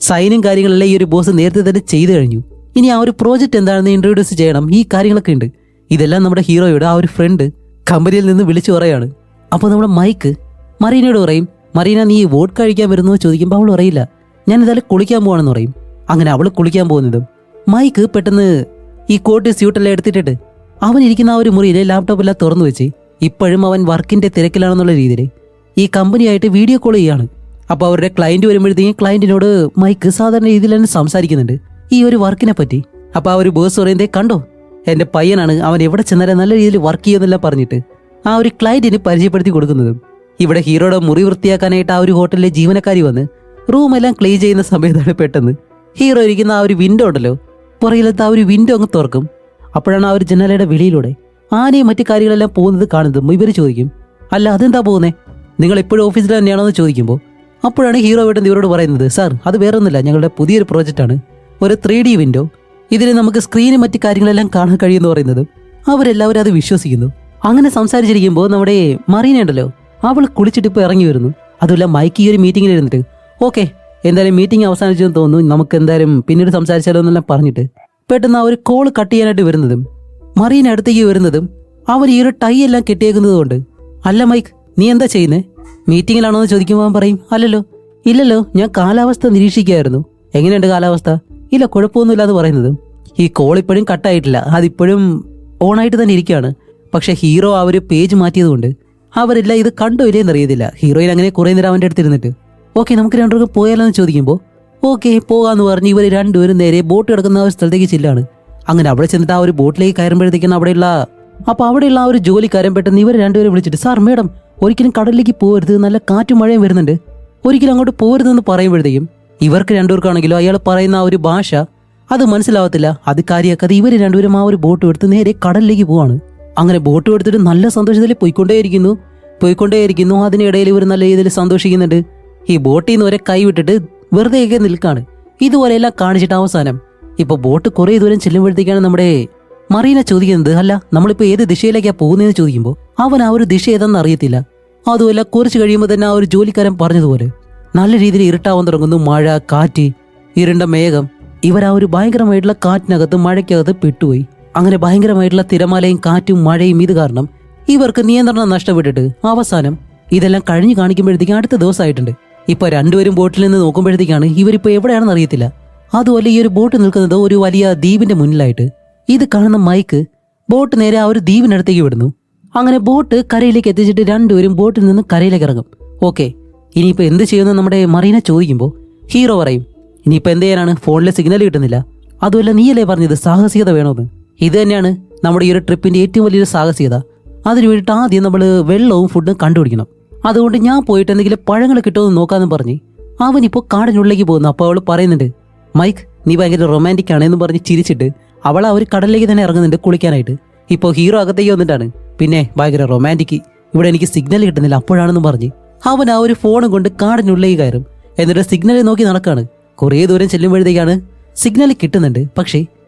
സൈനും കാര്യങ്ങളെല്ലാം ഈ ഒരു ബോസ് നേരത്തെ തന്നെ ചെയ്തു കഴിഞ്ഞു. ഇനി ആ ഒരു പ്രോജക്റ്റ് എന്താണെന്ന് ഇൻട്രൊഡ്യൂസ് ചെയ്യണം, ഈ കാര്യങ്ങളൊക്കെ ഉണ്ട്. ഇതെല്ലാം നമ്മുടെ ഹീറോയുടെ ആ ഒരു ഫ്രണ്ട് കമ്പനിയിൽ നിന്ന് വിളിച്ചു പറയാണ്. അപ്പോൾ നമ്മുടെ മൈക്ക് മറീനയോട് പറയും, മറീന നീ വോട്ട് കഴിക്കാൻ വരുന്നു ചോദിക്കുമ്പോൾ അവൾ പറയില്ല, ഞാൻ എന്തായാലും കുളിക്കാൻ പോവാണെന്ന് പറയും. അങ്ങനെ അവൾ കുളിക്കാൻ പോകുന്നതും മൈക്ക് പെട്ടെന്ന് ഈ കോട്ട് സ്യൂട്ടെല്ലാം എടുത്തിട്ടിട്ട് അവൻ ഇരിക്കുന്ന ആ ഒരു മുറിയിലെ ലാപ്ടോപ്പെല്ലാം തുറന്നു വെച്ച് ഇപ്പോഴും അവൻ വർക്കിന്റെ തിരക്കിലാണെന്നുള്ള രീതിയിൽ ഈ കമ്പനിയായിട്ട് വീഡിയോ കോൾ ചെയ്യാണ്. അപ്പോൾ അവരുടെ ക്ലയന്റ് വരുമ്പോഴത്തേക്കും ക്ലയന്റിനോട് മൈക്ക് സാധാരണ രീതിയിൽ തന്നെ സംസാരിക്കുന്നുണ്ട് ഈ ഒരു വർക്കിനെ പറ്റി. അപ്പോൾ ആ ഒരു ബോസ് പറയുന്നതേ, കണ്ടോ എൻ്റെ പയ്യനാണ്, അവൻ എവിടെ ചെന്നാലും നല്ല രീതിയിൽ വർക്ക് ചെയ്യുമെന്നെല്ലാം പറഞ്ഞിട്ട് ആ ഒരു ക്ലയന്റിന് പരിചയപ്പെടുത്തി കൊടുക്കുന്നതും. ഇവിടെ ഹീറോയുടെ മുറി വൃത്തിയാക്കാനായിട്ട് ആ ഒരു ഹോട്ടലിലെ ജീവനക്കാരി വന്ന് റൂമെല്ലാം ക്ലീൻ ചെയ്യുന്ന സമയത്താണ് പെട്ടെന്ന് ഹീറോ ഇരിക്കുന്ന ആ ഒരു വിൻഡോ ഉണ്ടല്ലോ, പുറകിലത്തെ ആ ഒരു വിൻഡോ അങ്ങ് തുറക്കും. അപ്പോഴാണ് ആ ഒരു ജനലയുടെ വെളിയിലൂടെ ആനയും മറ്റു കാര്യങ്ങളെല്ലാം പോകുന്നത് കാണുന്നതും ഇവർ ചോദിക്കും, അല്ല അതെന്താ പോകുന്നേ, നിങ്ങൾ എപ്പോഴും ഓഫീസിൽ തന്നെയാണോ എന്ന് ചോദിക്കുമ്പോൾ അപ്പോഴാണ് ഹീറോ പെട്ടെന്ന് ഇവരോട് പറയുന്നത്, സാർ അത് വേറെ ഒന്നുമില്ല, ഞങ്ങളുടെ പുതിയൊരു പ്രോജക്റ്റാണ്, ഒരു 3D വിൻഡോ, ഇതിന് നമുക്ക് സ്ക്രീനും മറ്റു കാര്യങ്ങളെല്ലാം കാണാൻ കഴിയുമെന്ന് പറയുന്നതും അവരെല്ലാവരും അത് വിശ്വസിക്കുന്നു. അങ്ങനെ സംസാരിച്ചിരിക്കുമ്പോൾ നമ്മുടെ മറീന ഉണ്ടല്ലോ, അവൾ കുളിച്ചിട്ട് ഇപ്പോൾ ഇറങ്ങി വരുന്നു. അതുമല്ല മൈക്ക് ഈ ഒരു മീറ്റിങ്ങിൽ ഇരുന്നിട്ട്, ഓക്കെ എന്തായാലും മീറ്റിംഗ് അവസാനിച്ചെന്ന് തോന്നുന്നു, നമുക്ക് എന്തായാലും പിന്നീട് സംസാരിച്ചാലോ എന്നെല്ലാം പറഞ്ഞിട്ട് പെട്ടെന്ന് ആ ഒരു കോൾ കട്ട് ചെയ്യാനായിട്ട് വരുന്നതും മറീന അടുത്തേക്ക് വരുന്നതും അവർ ഈ ഒരു ടൈ എല്ലാം കെട്ടിയേക്കുന്നത് കൊണ്ട്, അല്ല മൈക്ക് നീ എന്താ ചെയ്യുന്നേ, മീറ്റിങ്ങിലാണോ എന്ന് ചോദിക്കുമ്പോൾ അവൻ പറയും, അല്ലല്ലോ, ഇല്ലല്ലോ ഞാൻ കാലാവസ്ഥ നിരീക്ഷിക്കുകയായിരുന്നു. എങ്ങനെയുണ്ട് കാലാവസ്ഥ? ഇല്ല കുഴപ്പമൊന്നുമില്ല എന്ന് പറയുന്നതും ഈ കോൾ ഇപ്പോഴും കട്ടായിട്ടില്ല, അതിപ്പോഴും ഓണായിട്ട് തന്നെ ഇരിക്കുകയാണ്. പക്ഷെ ഹീറോ ആ ഒരു പേജ് മാറ്റിയതുകൊണ്ട് അവരെല്ലാം ഇത് കണ്ടോ ഇല്ലേന്ന് അറിയത്തില്ല. ഹീറോയിൻ അങ്ങനെ കുറേ നേരം അവൻ്റെ അടുത്തിരുന്നിട്ട്, ഓക്കെ നമുക്ക് രണ്ടുപേർക്കും പോയാലോ എന്ന് ചോദിക്കുമ്പോൾ ഓക്കെ പോകാമെന്ന് പറഞ്ഞ് ഇവർ രണ്ടുപേരും നേരെ ബോട്ട് കിടക്കുന്ന ആ ഒരു സ്ഥലത്തേക്ക് ചെല്ലാണ്. അങ്ങനെ അവിടെ ചെന്നിട്ട് ആ ഒരു ബോട്ടിലേക്ക് കയറുമ്പോഴത്തേക്കാണ് അവിടെയുള്ള ആ ഒരു ജോലിക്കാരൻ പെട്ടെന്ന് ഇവർ രണ്ടുപേരും വിളിച്ചിട്ട്, സാർ മേഡം ഒരിക്കലും കടലിലേക്ക് പോകരുത്, നല്ല കാറ്റും മഴയും വരുന്നുണ്ട്, ഒരിക്കലും അങ്ങോട്ട് പോകരുതെന്ന് പറയുമ്പോഴത്തേക്കും ഇവർക്ക് രണ്ടുപേർക്കാണെങ്കിലോ അയാൾ പറയുന്ന ആ ഒരു ഭാഷ അത് മനസ്സിലാവത്തില്ല. അത് കാര്യമാക്കാതെ ഇവർ രണ്ടുപേരും ആ ഒരു ബോട്ട് എടുത്ത് നേരെ കടലിലേക്ക് പോവാണ്. അങ്ങനെ ബോട്ട് എടുത്തിട്ട് നല്ല സന്തോഷത്തിൽ പോയിക്കൊണ്ടേയിരിക്കുന്നു. അതിനിടയിൽ ഇവർ നല്ല രീതിയിൽ സന്തോഷിക്കുന്നുണ്ട്. ഈ ബോട്ടിൽ നിന്ന് ഒരേ കൈ വിട്ടിട്ട് വെറുതെയൊക്കെ നിൽക്കാണ്. ഇതുപോലെയെല്ലാം കാണിച്ചിട്ട് അവസാനം ഇപ്പൊ ബോട്ട് കുറെ ദൂരം ചെല്ലുമ്പോഴത്തേക്കാണ് നമ്മുടെ മറീന ചോദിക്കുന്നത്, അല്ല നമ്മളിപ്പോ ഏത് ദിശയിലേക്കാ പോകുന്നതെന്ന് ചോദിക്കുമ്പോൾ അവൻ ആ ഒരു ദിശ ഏതെന്ന് അറിയത്തില്ല. അതുമല്ല കുറച്ച് കഴിയുമ്പോൾ തന്നെ ആ ഒരു ജോലിക്കാരൻ പറഞ്ഞതുപോലെ നല്ല രീതിയിൽ ഇരുട്ടാവാൻ തുടങ്ങുന്നു. മഴ, കാറ്റ്, ഇരുണ്ട മേഘം. ഇവർ ആ ഒരു ഭയങ്കരമായിട്ടുള്ള കാറ്റിനകത്ത് മഴയ്ക്കകത്ത് പെട്ടുപോയി. അങ്ങനെ ഭയങ്കരമായിട്ടുള്ള തിരമാലയും കാറ്റും മഴയും ഇത് കാരണം ഇവർക്ക് നിയന്ത്രണം നഷ്ടപ്പെട്ടിട്ട് അവസാനം ഇതെല്ലാം കഴിഞ്ഞു കാണിക്കുമ്പോഴത്തേക്കും അടുത്ത ദിവസമായിട്ടുണ്ട്. ഇപ്പൊ രണ്ടുപേരും ബോട്ടിൽ നിന്ന് നോക്കുമ്പോഴത്തേക്കാണ് ഇവരിപ്പോ എവിടെയാണെന്ന് അറിയത്തില്ല. അതുപോലെ ഈ ഒരു ബോട്ട് നിൽക്കുന്നത് ഒരു വലിയ ദ്വീപിന്റെ മുന്നിലായിട്ട്. ഇത് കാണുന്ന മൈക്ക് ബോട്ട് നേരെ ആ ഒരു ദ്വീപിനടുത്തേക്ക് വിടുന്നു. അങ്ങനെ ബോട്ട് കരയിലേക്ക് എത്തിച്ചിട്ട് രണ്ടുപേരും ബോട്ടിൽ നിന്ന് കരയിലേക്ക് ഇറങ്ങും. ഓക്കെ, ഇനിയിപ്പോ എന്ത് ചെയ്യുമെന്ന് നമ്മുടെ മറീന ചോദിക്കുമ്പോൾ ഹീറോ പറയും, ഇനിയിപ്പോ എന്ത് ചെയ്യാനാണ്, ഫോണിലെ സിഗ്നൽ കിട്ടുന്നില്ല. അതുമല്ല നീയല്ലേ പറഞ്ഞത് സാഹസികത വേണമെന്ന്. ഇത് തന്നെയാണ് നമ്മുടെ ഈ ഒരു ട്രിപ്പിന്റെ ഏറ്റവും വലിയൊരു സാഹസികത. അതിനു വേണ്ടിയിട്ട് ആദ്യം നമ്മൾ വെള്ളവും ഫുഡും കണ്ടുപിടിക്കണം. അതുകൊണ്ട് ഞാൻ പോയിട്ട് എന്തെങ്കിലും പഴങ്ങൾ കിട്ടുമെന്ന് നോക്കാമെന്ന് പറഞ്ഞ് അവനിപ്പോൾ കാടിനുള്ളിലേക്ക് പോകുന്നു. അപ്പോൾ അവൾ പറയുന്നുണ്ട്, മൈക്ക് നീ ഭയങ്കര റൊമാൻറ്റിക് ആണെന്ന് പറഞ്ഞ് ചിരിച്ചിട്ട് അവൾ ആ ഒരു കടലിലേക്ക് തന്നെ ഇറങ്ങുന്നുണ്ട് കുളിക്കാനായിട്ട്. ഇപ്പോൾ ഹീറോ അകത്തേക്ക് വന്നിട്ടാണ്, പിന്നെ ഭയങ്കര റൊമാൻറ്റിക്, ഇവിടെ എനിക്ക് സിഗ്നൽ കിട്ടുന്നില്ല അപ്പോഴാണെന്ന് പറഞ്ഞ് അവൻ ആ ഒരു ഫോണും കൊണ്ട് കാടിനുള്ളിലേക്ക് കയറും. എന്നിട്ട് സിഗ്നൽ നോക്കി നടക്കാണ്. കുറേ ദൂരം ചെല്ലുമ്പോഴത്തേക്കാണ് സിഗ്നൽ കിട്ടുന്നുണ്ട്, പക്ഷേ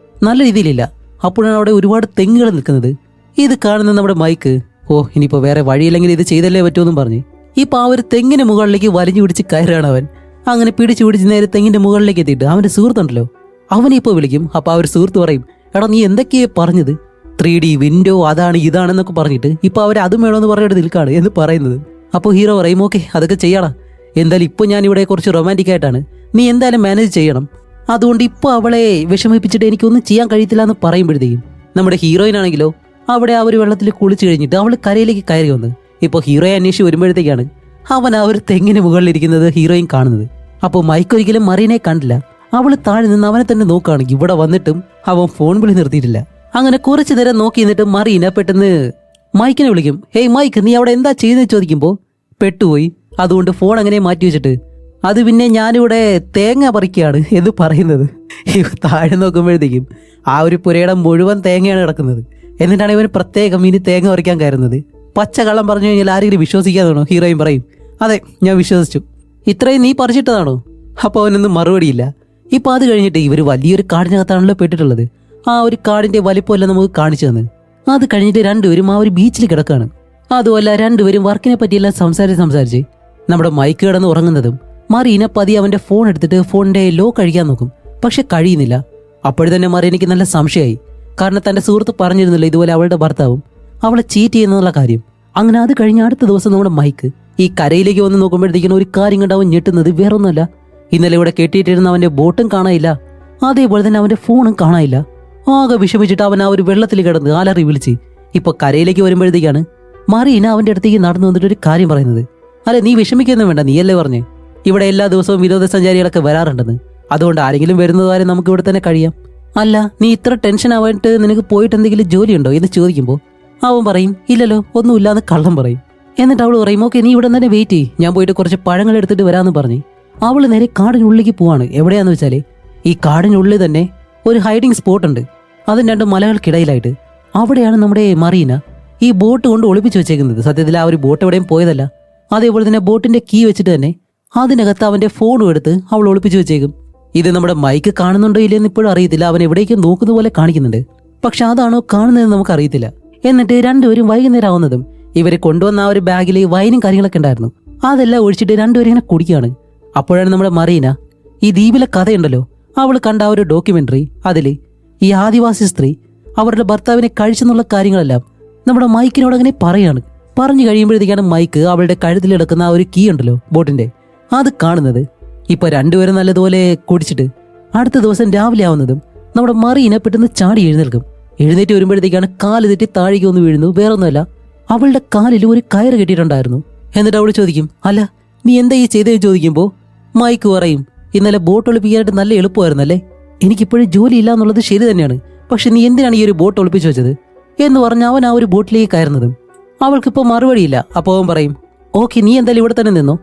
നല്ല രീതിയിലില്ല. അപ്പോഴാണ് അവിടെ ഒരുപാട് തെങ്ങുകൾ നിൽക്കുന്നത്. ഇത് കാണുന്ന നമ്മുടെ മൈക്ക്, ഓ ഇനിയിപ്പോൾ വേറെ വഴിയില്ലെങ്കിൽ ഇത് ചെയ്തല്ലേ പറ്റുമെന്നും പറഞ്ഞ് ഇപ്പം ആ ഒരു തെങ്ങിന് മുകളിലേക്ക് വലിഞ്ഞു പിടിച്ച് കയറാണ് അവൻ. അങ്ങനെ പിടിച്ചു പിടിച്ച് നേരെ തെങ്ങിന്റെ മുകളിലേക്ക് എത്തിയിട്ട് അവന്റെ സുഹൃത്തുണ്ടല്ലോ അവനെ ഇപ്പോൾ വിളിക്കും. അപ്പോൾ ആ ഒരു സുഹൃത്ത് പറയും, എടാ നീ എന്തൊക്കെയാ പറഞ്ഞത്, 3D വിൻഡോ അതാണ് ഇതാണെന്നൊക്കെ പറഞ്ഞിട്ട് ഇപ്പൊ അവർ അതും വേണമെന്ന് പറഞ്ഞിട്ട് നിൽക്കാണ് എന്ന് പറയുന്നത്. അപ്പോൾ ഹീറോ പറയും, ഓക്കെ അതൊക്കെ ചെയ്യണം, എന്തായാലും ഇപ്പോൾ ഞാൻ ഇവിടെ കുറച്ച് റൊമാൻറ്റിക് ആയിട്ടാണ്, നീ എന്തായാലും മാനേജ് ചെയ്യണം. അതുകൊണ്ട് ഇപ്പോൾ അവളെ വിഷമിപ്പിച്ചിട്ട് എനിക്കൊന്നും ചെയ്യാൻ കഴിയത്തില്ല എന്ന് പറയുമ്പോഴത്തേക്കും നമ്മുടെ ഹീറോയിൻ ആണെങ്കിലോ അവിടെ ആ ഒരു വെള്ളത്തിൽ കുളിച്ചു കഴിഞ്ഞിട്ട് അവൾ കരയിലേക്ക് കയറി വന്ന് ഇപ്പോൾ ഹീറോയെ അന്വേഷിച്ച് വരുമ്പോഴത്തേക്കാണ് അവൻ ആ ഒരു തെങ്ങിന് മുകളിലിരിക്കുന്നത് ഹീറോയിൻ കാണുന്നത്. അപ്പോൾ മൈക്ക് ഒരിക്കലും മറീനെ കണ്ടില്ല. അവൾ താഴെ നിന്ന് അവനെ തന്നെ നോക്കുകയാണ്. ഇവിടെ വന്നിട്ടും അവൻ ഫോൺ വിളി നിർത്തിയിട്ടില്ല. അങ്ങനെ കുറച്ചു നേരം നോക്കി നിന്നിട്ട് മറീന പെട്ടെന്ന് മൈക്കിനെ വിളിക്കും. ഹേയ് മൈക്ക്, നീ അവിടെ എന്താ ചെയ്യുന്നത് ചോദിക്കുമ്പോൾ പെട്ടുപോയി. അതുകൊണ്ട് ഫോൺ അങ്ങനെ മാറ്റി വെച്ചിട്ട് അത് പിന്നെ ഞാനിവിടെ തേങ്ങ പറിക്കുകയാണ് എന്ന് പറയുന്നത്. താഴെ നോക്കുമ്പോഴത്തേക്കും ആ ഒരു പുരയിടം മുഴുവൻ തേങ്ങയാണ് കിടക്കുന്നത്. എന്നിട്ടാണ് ഇവൻ പ്രത്യേകം ഇനി തേങ്ങ പറിക്കാൻ കയറുന്നത്. പച്ച കള്ളം പറഞ്ഞു കഴിഞ്ഞാൽ ആരെങ്കിലും വിശ്വസിക്കാതാണോ? ഹീറോയിൻ പറയും, അതെ ഞാൻ വിശ്വസിച്ചു, ഇത്രയും നീ പറിച്ചിട്ടതാണോ? അപ്പോൾ അവനൊന്നും മറുപടിയില്ല. ഇപ്പം അത് കഴിഞ്ഞിട്ട് ഇവർ വലിയൊരു കാടിനകത്താണല്ലോ പെട്ടിട്ടുള്ളത്. ആ ഒരു കാടിന്റെ വലിപ്പമല്ല നമുക്ക് കാണിച്ചു തന്നെ. അത് കഴിഞ്ഞിട്ട് രണ്ടുപേരും ആ ഒരു ബീച്ചിൽ കിടക്കാണ്. അതുമല്ല രണ്ടുപേരും വർക്കിനെ പറ്റിയെല്ലാം സംസാരിച്ച് നമ്മുടെ മൈക്ക് കിടന്ന് ഉറങ്ങുന്നതും മറീന പതി അവന്റെ ഫോൺ എടുത്തിട്ട് ഫോണിന്റെ ലോക്ക് കഴിക്കാൻ നോക്കും. പക്ഷെ കഴിയുന്നില്ല. അപ്പോഴും തന്നെ മറീനയ്ക്ക് നല്ല സംശയമായി. കാരണം തന്റെ സുഹൃത്ത് പറഞ്ഞിരുന്നില്ല ഇതുപോലെ അവളുടെ ഭർത്താവും അവളെ ചീറ്റ് ചെയ്യുന്നുള്ള കാര്യം. അങ്ങനെ അത് കഴിഞ്ഞ അടുത്ത ദിവസം നമ്മുടെ മൈക്ക് ഈ കരയിലേക്ക് വന്ന് നോക്കുമ്പോഴത്തേക്കും ഒരു കാര്യം കണ്ട് അവൻ ഞെട്ടുന്നത് വേറൊന്നുമല്ല. ഇന്നലെ ഇവിടെ കെട്ടിയിട്ടിരുന്ന അവന്റെ ബോട്ടും കാണാനില്ല, അതേപോലെ തന്നെ അവന്റെ ഫോണും കാണാനില്ല. ആകെ വിഷമിച്ചിട്ട് അവൻ ആ ഒരു വെള്ളത്തിൽ കിടന്ന് ആലറി വിളിച്ച് ഇപ്പൊ കരയിലേക്ക് വരുമ്പോഴത്തേക്കാണ് മറീന അവന്റെ അടുത്തേക്ക് നടന്നു വന്നിട്ട് ഒരു കാര്യം പറയുന്നത്. അല്ലെ നീ വിഷമിക്കൊന്നും വേണ്ട, നീയല്ലേ പറഞ്ഞേ ഇവിടെ എല്ലാ ദിവസവും വിനോദസഞ്ചാരികളൊക്കെ വരാറുണ്ടെന്ന്, അതുകൊണ്ട് ആരെങ്കിലും വരുന്നതുവരെ നമുക്ക് ഇവിടെ തന്നെ കഴിയാം. അല്ല നീ ഇത്ര ടെൻഷൻ ആവായിട്ട് നിനക്ക് പോയിട്ട് എന്തെങ്കിലും ജോലിയുണ്ടോ എന്ന് ചോദിക്കുമ്പോൾ അവൻ പറയും, ഇല്ലല്ലോ ഒന്നുമില്ലാന്ന് കള്ളം പറയും. എന്നിട്ട് അവൾ പറയും, ഓക്കെ നീ ഇവിടെ തന്നെ വെയിറ്റ് ചെയ്യ്, ഞാൻ പോയിട്ട് കുറച്ച് പഴങ്ങൾ എടുത്തിട്ട് വരാമെന്ന് പറഞ്ഞ് അവൾ നേരെ കാടിനുള്ളിലേക്ക് പോവാണ്. എവിടെയാന്ന് വെച്ചാല് ഈ കാടിനുള്ളിൽ തന്നെ ഒരു ഹൈഡിങ് സ്പോട്ട് ഉണ്ട്. അതും രണ്ട് മലകൾക്കിടയിലായിട്ട്. അവിടെയാണ് നമ്മുടെ മറീന ഈ ബോട്ട് കൊണ്ട് ഒളിപ്പിച്ചു വെച്ചേക്കുന്നത്. സത്യത്തിൽ ആ ഒരു ബോട്ട് എവിടെയും പോയതല്ല. അതേപോലെ തന്നെ ബോട്ടിന്റെ കീ വെച്ചിട്ട് തന്നെ അതിനകത്ത് അവന്റെ ഫോണും എടുത്ത് അവൾ ഒളിപ്പിച്ചു വെച്ചേക്കും. ഇത് നമ്മുടെ മൈക്ക് കാണുന്നുണ്ടോ ഇല്ലെന്ന് ഇപ്പോഴും അറിയത്തില്ല. അവൻ എവിടേക്കും നോക്കുന്ന പോലെ കാണിക്കുന്നുണ്ട്, പക്ഷെ അതാണോ കാണുന്നതെന്ന് നമുക്ക് അറിയത്തില്ല. എന്നിട്ട് രണ്ടുപേരും വൈകുന്നേരം ആവുന്നതും ഇവരെ കൊണ്ടുവന്ന ആ ഒരു ബാഗിൽ വൈനും കാര്യങ്ങളൊക്കെ ഉണ്ടായിരുന്നു. അതെല്ലാം ഒഴിച്ചിട്ട് രണ്ടുപേരും ഇങ്ങനെ കുടിക്കുകയാണ്. അപ്പോഴാണ് നമ്മുടെ മറീന ഈ ദ്വീപിലെ കഥയുണ്ടല്ലോ അവൾ കണ്ട ആ ഒരു ഡോക്യുമെന്ററി, അതിൽ ഈ ആദിവാസി സ്ത്രീ അവരുടെ ഭർത്താവിനെ കഴിച്ചെന്നുള്ള കാര്യങ്ങളെല്ലാം നമ്മുടെ മൈക്കിനോട് അങ്ങനെ പറഞ്ഞു കഴിയുമ്പോഴത്തേക്കാണ് മൈക്ക് അവളുടെ കഴുത്തിൽ കിടക്കുന്ന ആ ഒരു കീ ഉണ്ടല്ലോ ബോട്ടിന്റെ, അത് കാണുന്നത്. ഇപ്പൊ രണ്ടുപേരും നല്ലതുപോലെ കുടിച്ചിട്ട് അടുത്ത ദിവസം രാവിലെ ആവുന്നതും നമ്മുടെ മറീന പെട്ടെന്ന് ചാടി എഴുന്നേറ്റ് വരുമ്പോഴത്തേക്കാണ് കാല് തെറ്റി താഴേക്ക് വന്ന് വീഴുന്നു. വേറൊന്നുമല്ല, അവളുടെ കാലിൽ ഒരു കയറ് കെട്ടിയിട്ടുണ്ടായിരുന്നു. എന്നിട്ട് അവൾ ചോദിക്കും, അല്ല നീ എന്താ ഈ ചെയ്തതെന്ന് ചോദിക്കുമ്പോൾ മൈക്ക് പറയും, ഇന്നലെ ബോട്ട് ഒളിപ്പിക്കാനായിട്ട് നല്ല എളുപ്പമായിരുന്നല്ലേ, എനിക്കിപ്പോഴും ജോലി ഇല്ല എന്നുള്ളത് ശരി തന്നെയാണ്, പക്ഷെ നീ എന്തിനാണ് ഈ ഒരു ബോട്ട് ഒളിപ്പിച്ചു വെച്ചത് എന്ന് പറഞ്ഞ് അവൻ ആ ഒരു ബോട്ടിലേക്ക് കയറുന്നതും അവൾക്കിപ്പോൾ മറുപടിയില്ല. അപ്പോൾ അവൻ പറയും, ഓക്കെ നീ എന്തായാലും ഇവിടെ തന്നെ നിന്നോ,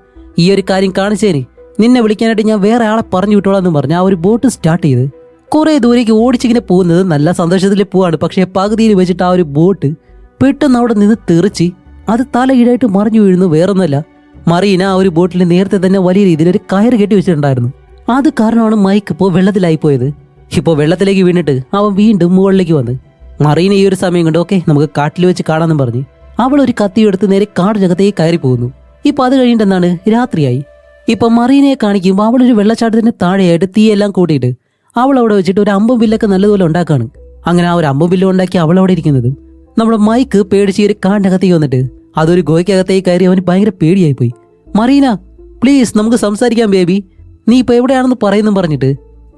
ഈ ഒരു കാര്യം കാണിച്ചേന് നിന്നെ വിളിക്കാനായിട്ട് ഞാൻ വേറെ ആളെ പറഞ്ഞു വിട്ടോളാം എന്ന് പറഞ്ഞ് ആ ഒരു ബോട്ട് സ്റ്റാർട്ട് ചെയ്ത് കുറെ ദൂരേക്ക് ഓടിച്ചിങ്ങനെ പോകുന്നത് നല്ല സന്തോഷത്തിൽ പോവാണ്. പക്ഷേ പകുതിയിൽ വെച്ചിട്ട് ആ ഒരു ബോട്ട് പെട്ടെന്ന് അവിടെ നിന്ന് തെറിച്ച് അത് തലയിടായിട്ട് മറിഞ്ഞു വീഴുന്നു. വേറൊന്നുമല്ല, മറീന ആ ഒരു ബോട്ടിൽ നേരത്തെ തന്നെ വലിയ രീതിയിൽ ഒരു കയറ് കെട്ടി വെച്ചിട്ടുണ്ടായിരുന്നു. അത് കാരണമാണ് മൈക്ക് ഇപ്പോൾ വെള്ളത്തിലായി പോയത്. ഇപ്പോൾ വെള്ളത്തിലേക്ക് വീണിട്ട് അവൻ വീണ്ടും മുകളിലേക്ക് വന്ന് മറീന ഈ ഒരു സമയം കൊണ്ട് ഓക്കെ നമുക്ക് കാട്ടിൽ വെച്ച് കാണാമെന്നും പറഞ്ഞ് അവൾ ഒരു കത്തിയെടുത്ത് നേരെ കാടിനകത്തേക്ക് കയറി പോകുന്നു. ഇപ്പൊ അത് കഴിഞ്ഞിട്ട് എന്താണ്, രാത്രിയായി. ഇപ്പൊ മറീനയെ കാണിക്കുമ്പോൾ അവളൊരു വെള്ളച്ചാട്ടത്തിന് താഴെയായിട്ട് തീയെല്ലാം കൂട്ടിയിട്ട് അവൾ അവിടെ വെച്ചിട്ട് ഒരു അമ്പും ബില്ലൊക്കെ നല്ലതുപോലെ ഉണ്ടാക്കാണ്. അങ്ങനെ ആ ഒരു അമ്പും ബില്ലും ഉണ്ടാക്കി അവൾ അവിടെ ഇരിക്കുന്നതും നമ്മുടെ മൈക്ക് പേടിച്ച് ഒരു കാടിനകത്തേക്ക് വന്നിട്ട് അതൊരു ഗോയ്ക്കകത്തേക്ക് കയറി അവന് ഭയങ്കര പേടിയായി പോയി. മറീന പ്ലീസ് നമുക്ക് സംസാരിക്കാം ബേബി, നീ ഇപ്പൊ എവിടെയാണെന്ന് പറയുന്നു പറഞ്ഞിട്ട്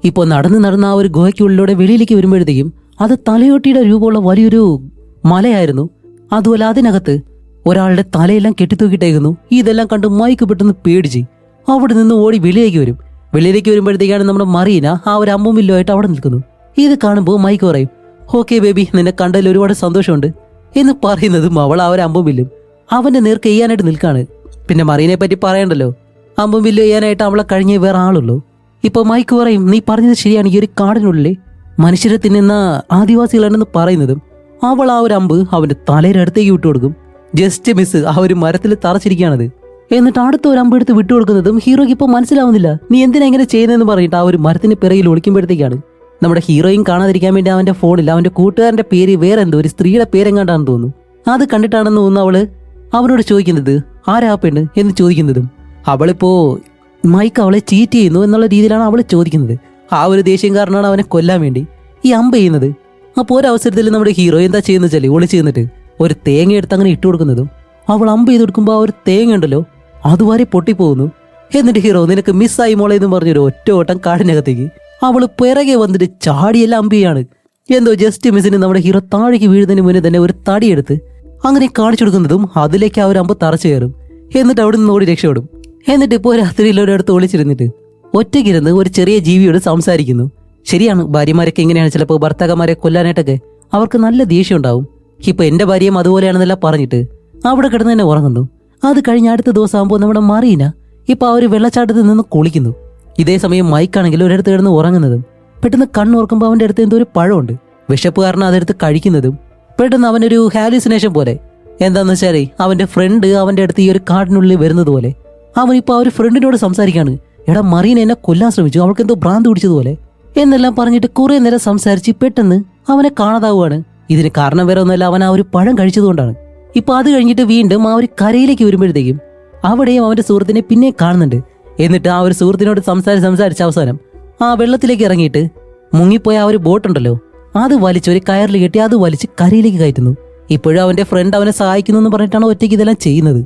ഇപ്പോൾ നടന്ന് ആ ഒരു ഗുഹയ്ക്കുള്ളിലൂടെ വെളിയിലേക്ക് വരുമ്പോഴത്തേക്കും അത് തലയോട്ടിയുടെ രൂപമുള്ള വലിയൊരു മലയായിരുന്നു. അതുപോലെ അതിനകത്ത് ഒരാളുടെ തലയെല്ലാം കെട്ടിത്തൂക്കിട്ടേക്കുന്നു. ഇതെല്ലാം കണ്ട് മൈക്ക് പെട്ടെന്ന് പേടിച്ച് അവിടെ നിന്ന് ഓടി വെളിയിലേക്ക് വരുമ്പോഴത്തേക്കാണ് നമ്മുടെ മറീന ആ ഒരു അമ്പും വില്ലുമായിട്ട് അവിടെ നിൽക്കുന്നു. ഇത് കാണുമ്പോൾ മൈക്ക് പറയും, ഓക്കെ ബേബി നിന്നെ കണ്ടതിൽ ഒരുപാട് സന്തോഷമുണ്ട് എന്ന് പറയുന്നതും അവൾ ആ ഒരു അമ്പും വില്ലും അവന്റെ നേർക്ക് ചെയ്യാനായിട്ട് നിൽക്കാണ്. പിന്നെ മറീനെ പറ്റി പറയണ്ടല്ലോ, അമ്പും വില്ലും ചെയ്യാനായിട്ട് അവളെ കഴിഞ്ഞേ വേറെ ആളുള്ളൂ. ഇപ്പൊ മൈക്ക് പറയും, നീ പറഞ്ഞത് ശരിയാണ്, ഈ ഒരു കാടിനുള്ളിൽ മനുഷ്യരെ തിന്നുന്ന ആദിവാസികളാണെന്ന് പറയുന്നതും അവൾ ആ ഒരു അമ്പ് അവന്റെ തലയുടെ അടുത്തേക്ക് വിട്ടുകൊടുക്കും. ജസ്റ്റ് മിസ് ആ ഒരു മരത്തിൽ തറച്ചിരിക്കുകയാണത്. എന്നിട്ട് അടുത്ത ഒരു അമ്പ് എടുത്ത് വിട്ടുകൊടുക്കുന്നതും ഹീറോയ്ക്ക് ഇപ്പൊ മനസ്സിലാവുന്നില്ല നീ എന്തിനാ ഇങ്ങനെ ചെയ്യുന്നതെന്ന് പറഞ്ഞിട്ട് ആ ഒരു മരത്തിന് പിറകിൽ ഒളിക്കുമ്പോഴത്തേക്കാണ് നമ്മുടെ ഹീറോയും കാണാതിരിക്കാൻ വേണ്ടി അവന്റെ ഫോണിൽ അവന്റെ കൂട്ടുകാരന്റെ പേര് വേറെ എന്തോ ഒരു സ്ത്രീയുടെ പേരെങ്ങാണ്ടാണെന്ന് തോന്നുന്നു. അത് കണ്ടിട്ടാണെന്ന് തോന്നുന്നു അവള് അവനോട് ചോദിക്കുന്നത് ആരാ പെണ്ണ് എന്ന് ചോദിക്കുന്നതും അവളിപ്പോ മൈക്ക് അവളെ ചീറ്റ് ചെയ്യുന്നു എന്നുള്ള രീതിയിലാണ് അവൾ ചോദിക്കുന്നത്. ആ ഒരു ദേഷ്യം കാരണമാണ് അവനെ കൊല്ലാൻ വേണ്ടി ഈ അമ്പ് ചെയ്യുന്നത്. അപ്പോൾ ഒരവസരത്തിൽ നമ്മുടെ ഹീറോ എന്താ ചെയ്യുന്ന വെച്ചാൽ ഒളിച്ച് നിന്നിട്ട് ഒരു തേങ്ങ എടുത്ത് അങ്ങനെ ഇട്ട് കൊടുക്കുന്നതും അവൾ അമ്പ് ചെയ്ത് കൊടുക്കുമ്പോൾ ആ ഒരു തേങ്ങ ഉണ്ടല്ലോ അതുവരെ പൊട്ടിപ്പോകുന്നു. എന്നിട്ട് ഹീറോ നിനക്ക് മിസ്സായി മോളെ എന്ന് പറഞ്ഞൊരു ഒറ്റ ഓട്ടം കാടിനകത്തേക്ക് അവൾ പിറകെ വന്നിട്ട് ചാടിയെല്ലാം അമ്പ് ചെയ്യാണ്. എന്തോ ജസ്റ്റ് മിസ്സിന് നമ്മുടെ ഹീറോ താഴേക്ക് വീഴുന്നതിന് മുന്നേ തന്നെ ഒരു തടിയെടുത്ത് അങ്ങനെ കാണിച്ചു കൊടുക്കുന്നതും അതിലേക്ക് ആ ഒരു അമ്പ് തറച്ചു കയറും. എന്നിട്ട് അവിടെ നിന്ന് ഓടി രക്ഷപ്പെടും. എന്നിട്ട് ഇപ്പോൾ രാത്രിയിൽ ഒരിടത്ത് ഒളിച്ചിരുന്നിട്ട് ഒറ്റയ്ക്കിരുന്ന് ഒരു ചെറിയ ജീവിയോട് സംസാരിക്കുന്നു. ശരിയാണ്, ഭാര്യമാരൊക്കെ ഇങ്ങനെയാണ്, ചിലപ്പോൾ ഭർത്താക്കന്മാരെ കൊല്ലാനായിട്ടൊക്കെ അവർക്ക് നല്ല ദേഷ്യം ഉണ്ടാവും. ഇപ്പൊ എന്റെ ഭാര്യയും അതുപോലെയാണെന്നെല്ലാം പറഞ്ഞിട്ട് അവിടെ കിടന്ന് തന്നെ ഉറങ്ങുന്നു. അത് കഴിഞ്ഞ അടുത്ത ദിവസം ആകുമ്പോൾ നമ്മുടെ മറീന ഇപ്പൊ ആ ഒരു വെള്ളച്ചാട്ടത്തിൽ നിന്ന് കുളിക്കുന്നു. ഇതേ സമയം മൈക്കാണെങ്കിൽ ഒരിടത്ത് കിടന്ന് ഉറങ്ങുന്നതും പെട്ടെന്ന് കണ്ണുറക്കുമ്പോൾ അവന്റെ അടുത്ത് എന്തോ ഒരു പഴമുണ്ട്. വിശപ്പ് കാരണം അതെടുത്ത് കഴിക്കുന്നതും പെട്ടെന്ന് അവനൊരു ഹാലുസിനേഷൻ പോലെ, എന്താന്ന് വെച്ചാൽ അവന്റെ ഫ്രണ്ട് അവന്റെ അടുത്ത് ഈ ഒരു കാടിനുള്ളിൽ വരുന്നത് പോലെ അവനിപ്പോൾ ആ ഒരു ഫ്രണ്ടിനോട് സംസാരിക്കാണ്. എടാ മറീന എന്നെ കൊല്ലാൻ ശ്രമിച്ചു, അവൾക്ക് എന്തോ ഭ്രാന്ത് പിടിച്ചതുപോലെ എന്നെല്ലാം പറഞ്ഞിട്ട് കുറെ നേരം സംസാരിച്ച് പെട്ടെന്ന് അവനെ കാണാതാവുകയാണ്. ഇതിന് കാരണം വേറെ ഒന്നുമല്ല, അവൻ ആ ഒരു പഴം കഴിച്ചതുകൊണ്ടാണ്. ഇപ്പൊ അത് കഴിഞ്ഞിട്ട് വീണ്ടും ആ ഒരു കരയിലേക്ക് വരുമ്പോഴത്തേക്കും അവിടെയും അവന്റെ സുഹൃത്തിനെ പിന്നെ കാണുന്നുണ്ട്. എന്നിട്ട് ആ ഒരു സുഹൃത്തിനോട് സംസാരിച്ച് അവസാനം ആ വെള്ളത്തിലേക്ക് ഇറങ്ങിയിട്ട് മുങ്ങിപ്പോയ ആ ഒരു ബോട്ടുണ്ടല്ലോ അത് വലിച്ച് ഒരു കയറിൽ കെട്ടി അത് വലിച്ച് കരയിലേക്ക് കയറ്റുന്നു. ഇപ്പോഴും അവന്റെ ഫ്രണ്ട് അവനെ സഹായിക്കുന്നു എന്ന് പറഞ്ഞിട്ടാണ് ഒറ്റയ്ക്ക് ഇതെല്ലാം ചെയ്യുന്നത്.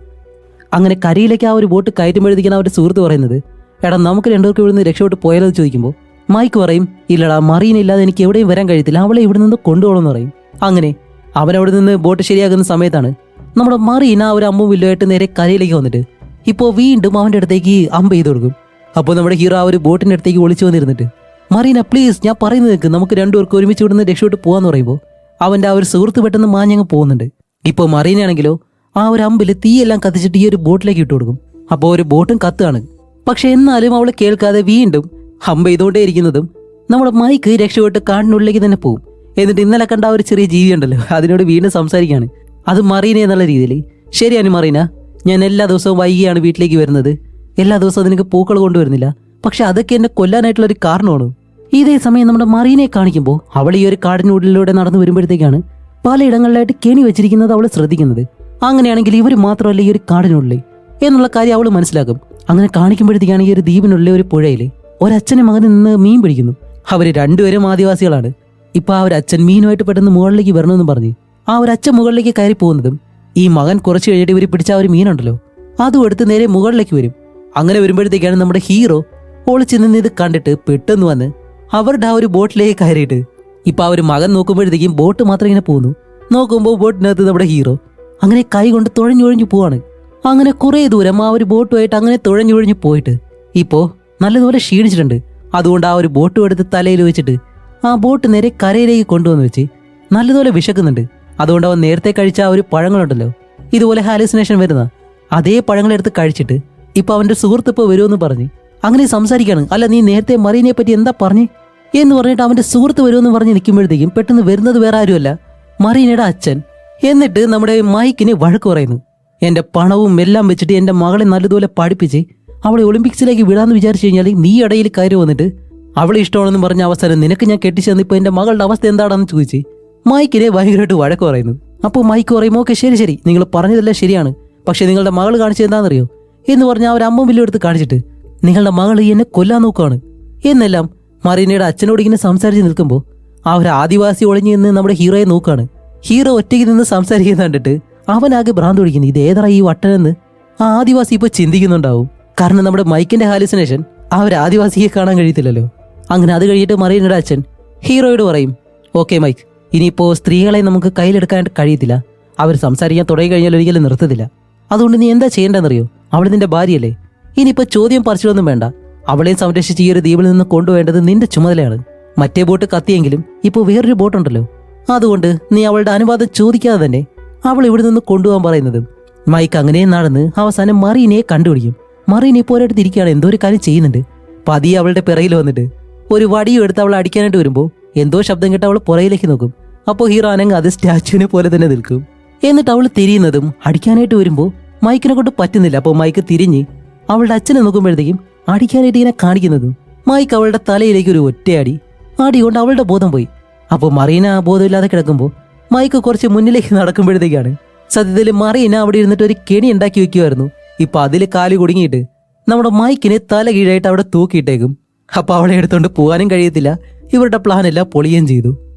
അങ്ങനെ കരയിലേക്ക് ആ ഒരു ബോട്ട് കയറ്റുമ്പോഴത്തേക്കാണ് അവരുടെ സുഹൃത്ത് പറയുന്നത്, എടാ നമുക്ക് രണ്ടുപേർക്ക് ഇവിടുന്ന് രക്ഷപ്പെട്ട് പോയാലോ എന്ന് ചോദിക്കുമ്പോൾ മൈക്ക് പറയും, ഇല്ലടാ മറീന ഇല്ലാതെ എനിക്ക് എവിടെയും വരാൻ കഴിയത്തില്ല, അവളെ ഇവിടെ നിന്ന് കൊണ്ടുപോകണമെന്ന് പറയും. അങ്ങനെ അവനവിടെ നിന്ന് ബോട്ട് ശരിയാക്കുന്ന സമയത്താണ് നമ്മുടെ മറീന ആ ഒരു അമ്പും വില്ലുമായിട്ട് നേരെ കരയിലേക്ക് വന്നിട്ട് ഇപ്പോൾ വീണ്ടും അവന്റെ അടുത്തേക്ക് അമ്പ് ചെയ്ത് കൊടുക്കും. അപ്പോൾ നമ്മുടെ ഹീറോ ആ ഒരു ബോട്ടിന്റെ അടുത്തേക്ക് ഒളിച്ചു വന്നിരുന്നിട്ട് മറീന പ്ലീസ് ഞാൻ പറയുന്നത് നിൽക്ക്, നമുക്ക് രണ്ടുപേർക്ക് ഒരുമിച്ച് ഇവിടുന്ന് രക്ഷപ്പെട്ട് പോകാന്ന് പറയുമ്പോൾ അവന്റെ ആ ഒരു സുഹൃത്ത് പെട്ടെന്ന് മാഞ്ഞങ്ങ് പോകുന്നുണ്ട്. ഇപ്പോൾ മറീനയാണെങ്കിലോ ആ ഒരു അമ്പിൽ തീയെല്ലാം കത്തിച്ചിട്ട് ഈ ഒരു ബോട്ടിലേക്ക് ഇട്ട് കൊടുക്കും. അപ്പോൾ ഒരു ബോട്ടും കത്തുകയാണ്. പക്ഷെ എന്നാലും അവളെ കേൾക്കാതെ വീണ്ടും അമ്പ ചെയ്തുകൊണ്ടേ ഇരിക്കുന്നതും നമ്മുടെ മൈക്ക് രക്ഷപ്പെട്ട് കാടിനുള്ളിലേക്ക് തന്നെ പോകും. എന്നിട്ട് ഇന്നലെ കണ്ട ആ ഒരു ചെറിയ ജീവി ഉണ്ടല്ലോ അതിനോട് വീണ്ടും സംസാരിക്കുകയാണ്. അത് മറീന എന്നുള്ള രീതിയിൽ, ശരിയാണ് മറീന, ഞാൻ എല്ലാ ദിവസവും വൈകിയാണ് വീട്ടിലേക്ക് വരുന്നത്, എല്ലാ ദിവസവും നിനക്ക് പൂക്കൾ കൊണ്ടുവരുന്നില്ല, പക്ഷെ അതൊക്കെ എന്നെ കൊല്ലാനായിട്ടുള്ള ഒരു കാരണമാണ്. ഇതേ സമയം നമ്മുടെ മറീനയെ കാണിക്കുമ്പോൾ അവൾ ഈ ഒരു കാടിനുള്ളിലൂടെ നടന്നു വരുമ്പോഴത്തേക്കാണ് പലയിടങ്ങളിലായിട്ട് കെണി വെച്ചിരിക്കുന്നത് അവൾ ശ്രദ്ധിക്കുന്നത്. അങ്ങനെയാണെങ്കിൽ ഇവർ മാത്രമല്ല ഈ ഒരു കാടിനുള്ളിൽ എന്നുള്ള കാര്യം അവൾ മനസ്സിലാക്കും. അങ്ങനെ കാണിക്കുമ്പോഴത്തേക്കാണ് ഈ ഒരു ദ്വീപിനുള്ളിൽ ഒരു പുഴയിൽ ഒരച്ഛനും മകനും നിന്ന് മീൻ പിടിക്കുന്നു. അവർ രണ്ടുപേരും ആദിവാസികളാണ്. ഇപ്പൊ ആ ഒരു അച്ഛൻ മീനുമായിട്ട് പെട്ടെന്ന് മുകളിലേക്ക് വരണമെന്ന് പറഞ്ഞ് ആ ഒരു അച്ഛൻ മുകളിലേക്ക് കയറി പോകുന്നതും ഈ മകൻ കുറച്ച് കഴിഞ്ഞിട്ട് ഇവർ പിടിച്ച ആ ഒരു മീനുണ്ടല്ലോ അതും എടുത്ത് നേരെ മുകളിലേക്ക് വരും. അങ്ങനെ വരുമ്പോഴത്തേക്കാണ് നമ്മുടെ ഹീറോ ഒളിച്ചു നിന്ന് ഇത് കണ്ടിട്ട് പെട്ടെന്ന് വന്ന് അവരുടെ ആ ഒരു ബോട്ടിലേക്ക് കയറിയിട്ട് ഇപ്പൊ ആ ഒരു മകൻ നോക്കുമ്പോഴത്തേക്കും ബോട്ട് മാത്രം ഇങ്ങനെ പോകുന്നു. നോക്കുമ്പോൾ ബോട്ടിനകത്ത് നമ്മുടെ ഹീറോ അങ്ങനെ കൈ കൊണ്ട് തുഴഞ്ഞുഴഞ്ഞു പോവാണ്. അങ്ങനെ കുറെ ദൂരം ആ ഒരു ബോട്ടുമായിട്ട് അങ്ങനെ തുഴഞ്ഞുഴഞ്ഞു പോയിട്ട് ഇപ്പോ നല്ലതുപോലെ ക്ഷീണിച്ചിട്ടുണ്ട്. അതുകൊണ്ട് ആ ഒരു ബോട്ടും എടുത്ത് തലയിൽ വെച്ചിട്ട് ആ ബോട്ട് നേരെ കരയിലേക്ക് കൊണ്ടുവന്ന് വെച്ച് നല്ലതുപോലെ വിശക്കുന്നുണ്ട്. അതുകൊണ്ട് അവൻ നേരത്തെ കഴിച്ച ആ ഒരു പഴങ്ങളുണ്ടല്ലോ ഇതുപോലെ ഹാലുസിനേഷൻ വരുന്ന അതേ പഴങ്ങളെടുത്ത് കഴിച്ചിട്ട് ഇപ്പൊ അവന്റെ സുഹൃത്ത് ഇപ്പോൾ വരുമെന്ന് പറഞ്ഞ് അങ്ങനെ സംസാരിക്കാണ്. അല്ല നീ നേരത്തെ മറീനയെ പറ്റി എന്താ പറഞ്ഞേ എന്ന് പറഞ്ഞിട്ട് അവന്റെ സുഹൃത്ത് വരുമെന്ന് പറഞ്ഞ് നിൽക്കുമ്പോഴത്തേക്കും പെട്ടെന്ന് വരുന്നത് വേറെ ആരുമല്ല, മറീനയുടെ അച്ഛൻ. എന്നിട്ട് നമ്മുടെ മൈക്കിന് വഴക്ക് പറയുന്നു, എന്റെ പണവും എല്ലാം വെച്ചിട്ട് എന്റെ മകളെ നല്ലതുപോലെ പഠിപ്പിച്ച് അവളെ ഒളിമ്പിക്സിലേക്ക് വിടാന്ന് വിചാരിച്ചു കഴിഞ്ഞാൽ നീ ഇടയിൽ കയറി വന്നിട്ട് അവളെ ഇഷ്ടമാണെന്ന് പറഞ്ഞ അവസാനം നിനക്ക് ഞാൻ കെട്ടിച്ചെന്ന് ഇപ്പൊ എന്റെ മകളുടെ അവസ്ഥ എന്താണെന്ന് ചോദിച്ച് മൈക്കിനെ ഭയങ്കരമായിട്ട് വഴക്ക് പറയുന്നു. അപ്പോൾ മൈക്ക് പറയും, ഓക്കെ ശരി നിങ്ങൾ പറഞ്ഞതെല്ലാം ശരിയാണ്, പക്ഷെ നിങ്ങളുടെ മകൾ കാണിച്ചത് എന്താണെന്നറിയോ എന്ന് പറഞ്ഞാൽ അവർ അമ്മ ബില്ലും എടുത്ത് കാണിച്ചിട്ട് നിങ്ങളുടെ മകൾ എന്നെ കൊല്ലാൻ നോക്കുകയാണ് എന്നെല്ലാം മറീനയുടെ അച്ഛനോട് ഇങ്ങനെ സംസാരിച്ച് നിൽക്കുമ്പോൾ ആ ഒരു ആദിവാസി ഒളിഞ്ഞു നിന്ന് നമ്മുടെ ഹീറോയെ നോക്കുകയാണ്. ഹീറോ ഒറ്റയ്ക്ക് നിന്ന് സംസാരിക്കുന്ന കണ്ടിട്ട് അവനാകെ ഭ്രാന്ത് പിടിക്കുന്നു. ഇത് ഏതാ ഈ വട്ടനെന്ന് ആ ആദിവാസി ഇപ്പോൾ ചിന്തിക്കുന്നുണ്ടാവും. കാരണം നമ്മുടെ മൈക്കിന്റെ ഹാലുസിനേഷൻ ആ ഒരു ആദിവാസിയെ കാണാൻ കഴിയത്തില്ലല്ലോ. അങ്ങനെ അത് കഴിഞ്ഞിട്ട് മറീനയുടെ അച്ഛൻ ഹീറോയോട് പറയും, ഓക്കെ മൈക്ക്, ഇനിയിപ്പോൾ സ്ത്രീകളെ നമുക്ക് കയ്യിലെടുക്കാനായിട്ട് കഴിയത്തില്ല. അവർ സംസാരിക്കാൻ തുടങ്ങി കഴിഞ്ഞാൽ ഒരിക്കലും നിർത്തത്തില്ല. അതുകൊണ്ട് നീ എന്താ ചെയ്യേണ്ടതെന്നറിയോ? അവൾ നിന്റെ ഭാര്യയല്ലേ. ഇനിയിപ്പോൾ ചോദ്യം പറിച്ചിട്ടൊന്നും വേണ്ട. അവളെയും സംരക്ഷിച്ച് ഈ ഒരു ദ്വീപിൽ നിന്ന് കൊണ്ടുപോകേണ്ടത് നിന്റെ ചുമതലയാണ്. മറ്റേ ബോട്ട് കത്തിയെങ്കിലും ഇപ്പോൾ വേറൊരു ബോട്ടുണ്ടല്ലോ. അതുകൊണ്ട് നീ അവളുടെ അനുവാദം ചോദിക്കാതെ തന്നെ അവൾ ഇവിടെ നിന്ന് കൊണ്ടുപോകാൻ പറയുന്നതും മൈക്ക് അങ്ങനെ നടന്ന് അവസാനം മറീനയെ കണ്ടുപിടിക്കും. മറീന ഇപ്പോൾ ഒരിടത്ത് ഇരിക്കുകയാണ്, എന്തോ ഒരു കാര്യം ചെയ്യുന്നുണ്ട്. പതിയെ അവളുടെ പിറകിൽ വന്നിട്ട് ഒരു വടിയും എടുത്ത് അവൾ അടിക്കാനായിട്ട് വരുമ്പോൾ എന്തോ ശബ്ദം കേട്ട് അവൾ പുറയിലേക്ക് നോക്കും. അപ്പോൾ ഹീറോ അനങ്ങ് അത് സ്റ്റാച്ചുവിനെ പോലെ തന്നെ നിൽക്കും. എന്നിട്ട് അവൾ തിരിയുന്നതും അടിക്കാനായിട്ട് വരുമ്പോൾ മൈക്കിനെ കൊണ്ട് പറ്റുന്നില്ല. അപ്പോൾ മൈക്ക് തിരിഞ്ഞ് അവളുടെ അച്ഛനെ നോക്കുമ്പോഴത്തേക്കും അടിക്കാനായിട്ട് ഇങ്ങനെ കാണിക്കുന്നതും മൈക്ക് അവളുടെ തലയിലേക്ക് ഒരു ഒറ്റയടി കൊണ്ട് അവളുടെ ബോധം പോയി. അപ്പോൾ മറീന ബോധമില്ലാതെ കിടക്കുമ്പോൾ മൈക്ക് കുറച്ച് മുന്നിലേക്ക് നടക്കുമ്പോഴത്തേക്കാണ് സത്യത്തിൽ മറീന അവിടെ ഇരുന്നിട്ട് ഒരു കെണി ഉണ്ടാക്കി വെക്കുമായിരുന്നു. ഇപ്പൊ അതിൽ കാല് കുടുങ്ങിയിട്ട് നമ്മുടെ മൈക്കിനെ തല കീഴായിട്ട് അവിടെ തൂക്കിയിട്ടേക്കും. അപ്പൊ അവളെ എടുത്തോണ്ട് പോകാനും കഴിയത്തില്ല. ഇവരുടെ പ്ലാൻ എല്ലാം പൊളിയുകയും ചെയ്തു.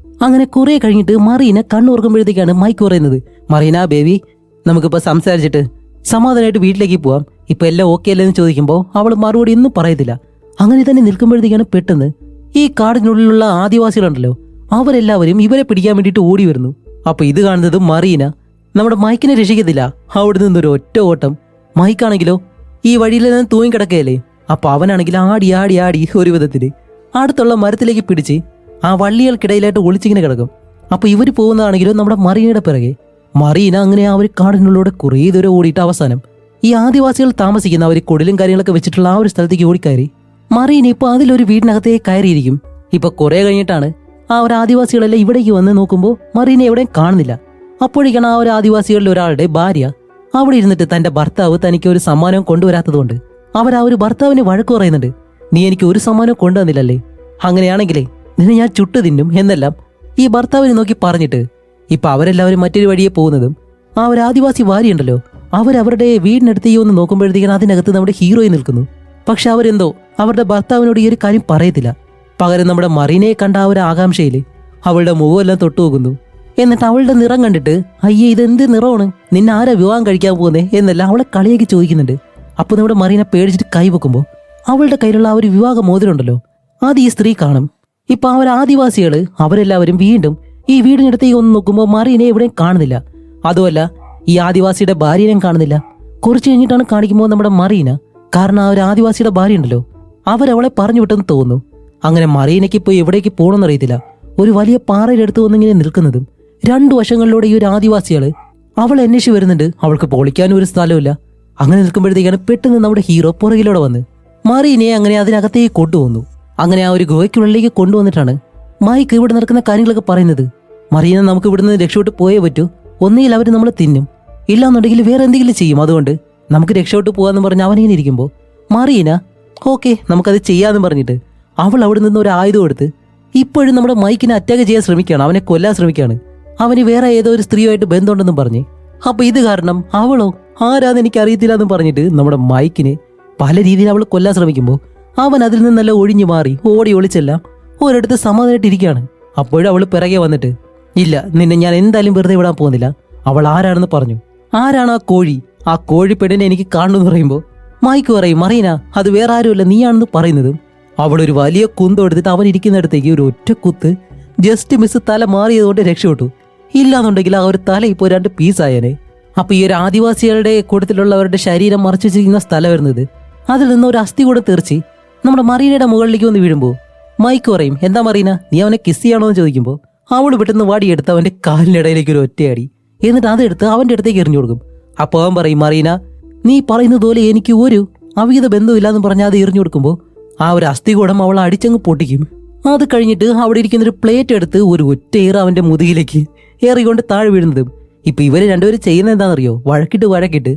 അങ്ങനെ കുറെ കഴിഞ്ഞിട്ട് മറീന കണ്ണുറക്കുമ്പോഴത്തേക്കാണ് മൈക്ക് പറയുന്നത്, മറീന ബേബി, നമുക്കിപ്പോൾ സംസാരിച്ചിട്ട് സമാധാനമായിട്ട് വീട്ടിലേക്ക് പോവാം. ഇപ്പൊ എല്ലാം ഓക്കെ അല്ലെന്ന് ചോദിക്കുമ്പോൾ അവൾ മറുപടി ഒന്നും പറയത്തില്ല. അങ്ങനെ തന്നെ നിൽക്കുമ്പോഴത്തേക്കാണ് പെട്ടെന്ന് ഈ കാടിനുള്ളിലുള്ള ആദിവാസികളുണ്ടല്ലോ അവരെല്ലാവരും ഇവരെ പിടിക്കാൻ വേണ്ടിയിട്ട് ഓടി വരുന്നു. അപ്പൊ ഇത് കാണുന്നത് മറീന നമ്മുടെ മൈക്കിനെ രക്ഷിക്കത്തില്ല. അവിടെ നിന്നൊരു ഒറ്റ ഓട്ടം. മൈക്കാണെങ്കിലോ ഈ വഴിയിൽ നിന്ന് തൂങ്ങിക്കിടക്കുകയല്ലേ. അപ്പൊ അവനാണെങ്കിൽ ആടി ആടി ആടി ഒരു വിധത്തില് അടുത്തുള്ള മരത്തിലേക്ക് പിടിച്ച് ആ വള്ളികൾക്കിടയിലായിട്ട് ഒളിച്ചിങ്ങനെ കിടക്കും. അപ്പൊ ഇവർ പോകുന്നതാണെങ്കിലോ നമ്മുടെ മറീനയുടെ പിറകെ. മറീന അങ്ങനെ ആ ഒരു കാടിനുള്ളിലൂടെ കുറേ ദൂരം ഓടിയിട്ട് അവസാനം ഈ ആദിവാസികൾ താമസിക്കുന്ന അവർ കൊടിലും കാര്യങ്ങളൊക്കെ വെച്ചിട്ടുള്ള ആ ഒരു സ്ഥലത്തേക്ക് ഓടിക്കയറി. മറീന ഇപ്പൊ അതിലൊരു വീടിനകത്തേക്ക് കയറിയിരിക്കും. ഇപ്പൊ കുറെ കഴിഞ്ഞിട്ടാണ് ആ ഒരു ആദിവാസികളെല്ലാം ഇവിടേക്ക് വന്ന് നോക്കുമ്പോൾ മറീന എവിടെയും കാണുന്നില്ല. അപ്പോഴേക്കാണ് ആ ഒരു ആദിവാസികളിൽ ഒരാളുടെ ഭാര്യ അവിടെ ഇരുന്നിട്ട് തന്റെ ഭർത്താവ് തനിക്ക് ഒരു സമ്മാനം കൊണ്ടുവരാത്തതുകൊണ്ട് അവർ ആ ഒരു ഭർത്താവിനെ വഴക്ക് പറയുന്നുണ്ട്. നീ എനിക്ക് ഒരു സമ്മാനം കൊണ്ടുവന്നില്ലല്ലേ, അങ്ങനെയാണെങ്കിലേ നിന്നെ ഞാൻ ചുട്ടു തിന്നും എന്നെല്ലാം ഈ ഭർത്താവിനെ നോക്കി പറഞ്ഞിട്ട് ഇപ്പൊ അവരെല്ലാവരും മറ്റൊരു വഴിയെ പോകുന്നതും ആ ഒരു ആദിവാസി ഭാര്യയുണ്ടല്ലോ അവരവരുടെ വീടിനടുത്തേക്ക് ഒന്ന് നോക്കുമ്പോഴത്തേക്കാണ് അതിനകത്ത് നമ്മുടെ ഹീറോയി നിൽക്കുന്നു. പക്ഷെ അവരെന്തോ അവരുടെ ഭർത്താവിനോട് ഈ ഒരു കാര്യം പറയത്തില്ല. പകരം നമ്മുടെ മറീനയെ കണ്ട ആ ഒരു ആകാംക്ഷയിൽ അവളുടെ മുഖമെല്ലാം തൊട്ടു നോക്കുന്നു. എന്നിട്ട് അവളുടെ നിറം കണ്ടിട്ട് അയ്യേ ഇതെന്ത് നിറമാണ്, നിന്നെ ആരാ വിവാഹം കഴിക്കാൻ പോകുന്നേ എന്നെല്ലാം അവളെ കളിയാക്കി ചോദിക്കുന്നുണ്ട്. അപ്പൊ നമ്മുടെ മറീന പേടിച്ചിട്ട് കൈവെക്കുമ്പോൾ അവളുടെ കയ്യിലുള്ള ആ ഒരു വിവാഹ മോതിരമുണ്ടല്ലോ അത് ഈ സ്ത്രീ കാണും. ഇപ്പൊ ആ ഒരു ആദിവാസികള് അവരെല്ലാവരും വീണ്ടും ഈ വീടിനടുത്തേക്ക് ഒന്ന് നോക്കുമ്പോൾ മറീനെ എവിടെയും കാണുന്നില്ല. അതുമല്ല ഈ ആദിവാസിയുടെ ഭാര്യനെയും കാണുന്നില്ല. കുറച്ച് കഴിഞ്ഞിട്ടാണ് കാണിക്കുമ്പോൾ നമ്മുടെ മറീന, കാരണം ആ ഒരു ആദിവാസിയുടെ ഭാര്യ ഉണ്ടല്ലോ അവരവളെ പറഞ്ഞു വിട്ടെന്ന് തോന്നുന്നു. അങ്ങനെ മറീനയ്ക്ക് ഇപ്പോൾ എവിടേക്ക് പോകണമെന്നറിയത്തില്ല. ഒരു വലിയ പാറയുടെ അടുത്ത് വന്നിങ്ങനെ നിൽക്കുന്നതും രണ്ടു വശങ്ങളിലൂടെ ഈ ഒരു ആദിവാസികള് അവളെ അന്വേഷിച്ച് വരുന്നുണ്ട്. അവൾക്ക് പൊളിക്കാനും ഒരു സ്ഥലമില്ല. അങ്ങനെ നിൽക്കുമ്പോഴത്തേക്കാണ് പെട്ടെന്ന് നമ്മുടെ ഹീറോ പുറകിലൂടെ വന്ന് മറീനയെ അങ്ങനെ അതിനകത്തേക്ക് കൊണ്ടുവന്നു. അങ്ങനെ ആ ഒരു ഗുഹയ്ക്കുള്ളിലേക്ക് കൊണ്ടുവന്നിട്ടാണ് മൈക്ക് ഇവിടെ നടക്കുന്ന കാര്യങ്ങളൊക്കെ പറയുന്നത്. മറീന നമുക്ക് ഇവിടുന്ന് രക്ഷപ്പെട്ട് പോയേ പറ്റൂ, ഒന്നുകിൽ അവർ നമ്മളെ തിന്നും, ഇല്ലാന്നുണ്ടെങ്കിൽ വേറെ എന്തെങ്കിലും ചെയ്യും, അതുകൊണ്ട് നമുക്ക് രക്ഷപ്പെട്ട് പോകാന്ന് പറഞ്ഞ് അവനിങ്ങനെ ഇരിക്കുമ്പോൾ മറീന ഓക്കെ നമുക്കത് ചെയ്യാന്ന് പറഞ്ഞിട്ട് അവൾ അവിടെ നിന്ന് ഒരു ആയുധം എടുത്ത് ഇപ്പോഴും നമ്മുടെ മൈക്കിനെ അറ്റാക്ക് ചെയ്യാൻ ശ്രമിക്കുകയാണ്, അവനെ കൊല്ലാൻ ശ്രമിക്കുകയാണ്. അവന് വേറെ ഏതോ ഒരു സ്ത്രീയുമായിട്ട് ബന്ധമുണ്ടെന്നും പറഞ്ഞ്. അപ്പൊ ഇത് കാരണം അവളോ ആരാന്ന് എനിക്ക് അറിയത്തില്ല എന്നും പറഞ്ഞിട്ട് നമ്മുടെ മൈക്കിനെ പല രീതിയിൽ അവൾ കൊല്ലാൻ ശ്രമിക്കുമ്പോൾ അവൻ അതിൽ നിന്നെല്ലാം ഒഴിഞ്ഞു മാറി ഓടി ഒളിച്ചെല്ലാം ഒരിടത്ത് സമാധാനമായിട്ടിരിക്കുകയാണ്. അപ്പോഴും അവൾ പിറകെ വന്നിട്ട് ഇല്ല നിന്നെ ഞാൻ എന്തായാലും വെറുതെ വിടാൻ പോകുന്നില്ല, അവൾ ആരാണെന്ന് പറഞ്ഞു. ആരാണ് ആ കോഴി? ആ കോഴി പെണ്ണിനെ എനിക്ക് കാണുമെന്ന് പറയുമ്പോൾ മൈക്ക് പറയും മറീന അത് വേറെ ആരുമല്ല നീയാണെന്ന് പറയുന്നതും അവളൊരു വലിയ കുന്തം എടുത്തിട്ട് അവൻ ഇരിക്കുന്നിടത്തേക്ക് ഒരു ഒറ്റ കുത്ത് ജസ്റ്റ് മിസ് തല മാറിയതുകൊണ്ട് രക്ഷപ്പെട്ടു. ഇല്ലാന്നുണ്ടെങ്കിൽ ആ ഒരു തല ഇപ്പോൾ 2 പീസായനെ. അപ്പൊ ഈ ഒരു ആദിവാസികളുടെ കൂട്ടത്തിലുള്ളവരുടെ ശരീരം മറച്ചു വെച്ചിരിക്കുന്ന സ്ഥലം വരുന്നത് അതിൽ നിന്ന് ഒരു അസ്ഥി കൂടെ തെറിച്ച് നമ്മുടെ മറീനയുടെ മുകളിലേക്ക് വന്ന് വീഴുമ്പോൾ മൈക്ക് പറയും എന്താ മറീന നീ അവനെ കിസ് ചെയ്യാണോ എന്ന് ചോദിക്കുമ്പോൾ അവൾ പെട്ടെന്ന് വാടിയെടുത്ത് അവന്റെ കാലിനിടയിലേക്ക് ഒരു ഒറ്റയടി, എന്നിട്ട് അതെടുത്ത് അവന്റെ അടുത്തേക്ക് എറിഞ്ഞു കൊടുക്കും. അപ്പോൾ അവൻ പറയും മറീന നീ പറയുന്നത് പോലെ എനിക്ക് ഒരു അവിഹിത ബന്ധമില്ലാന്ന് പറഞ്ഞാൽ അത് എറിഞ്ഞു കൊടുക്കുമ്പോൾ ആ ഒരു അസ്ഥി കൂടം അവൾ അടിച്ചങ്ങ് പൊട്ടിക്കും. അത് കഴിഞ്ഞിട്ട് അവിടെ ഇരിക്കുന്നൊരു പ്ലേറ്റ് എടുത്ത് ഒരു ഒറ്റ ഏറ് അവന്റെ മുതുകിലേക്ക് ഏറിക്കൊണ്ട് താഴെ വീഴുന്നതും. ഇപ്പൊ ഇവര് രണ്ടുപേരും ചെയ്യുന്നത് എന്താണെന്നറിയോ? വഴക്കിട്ട്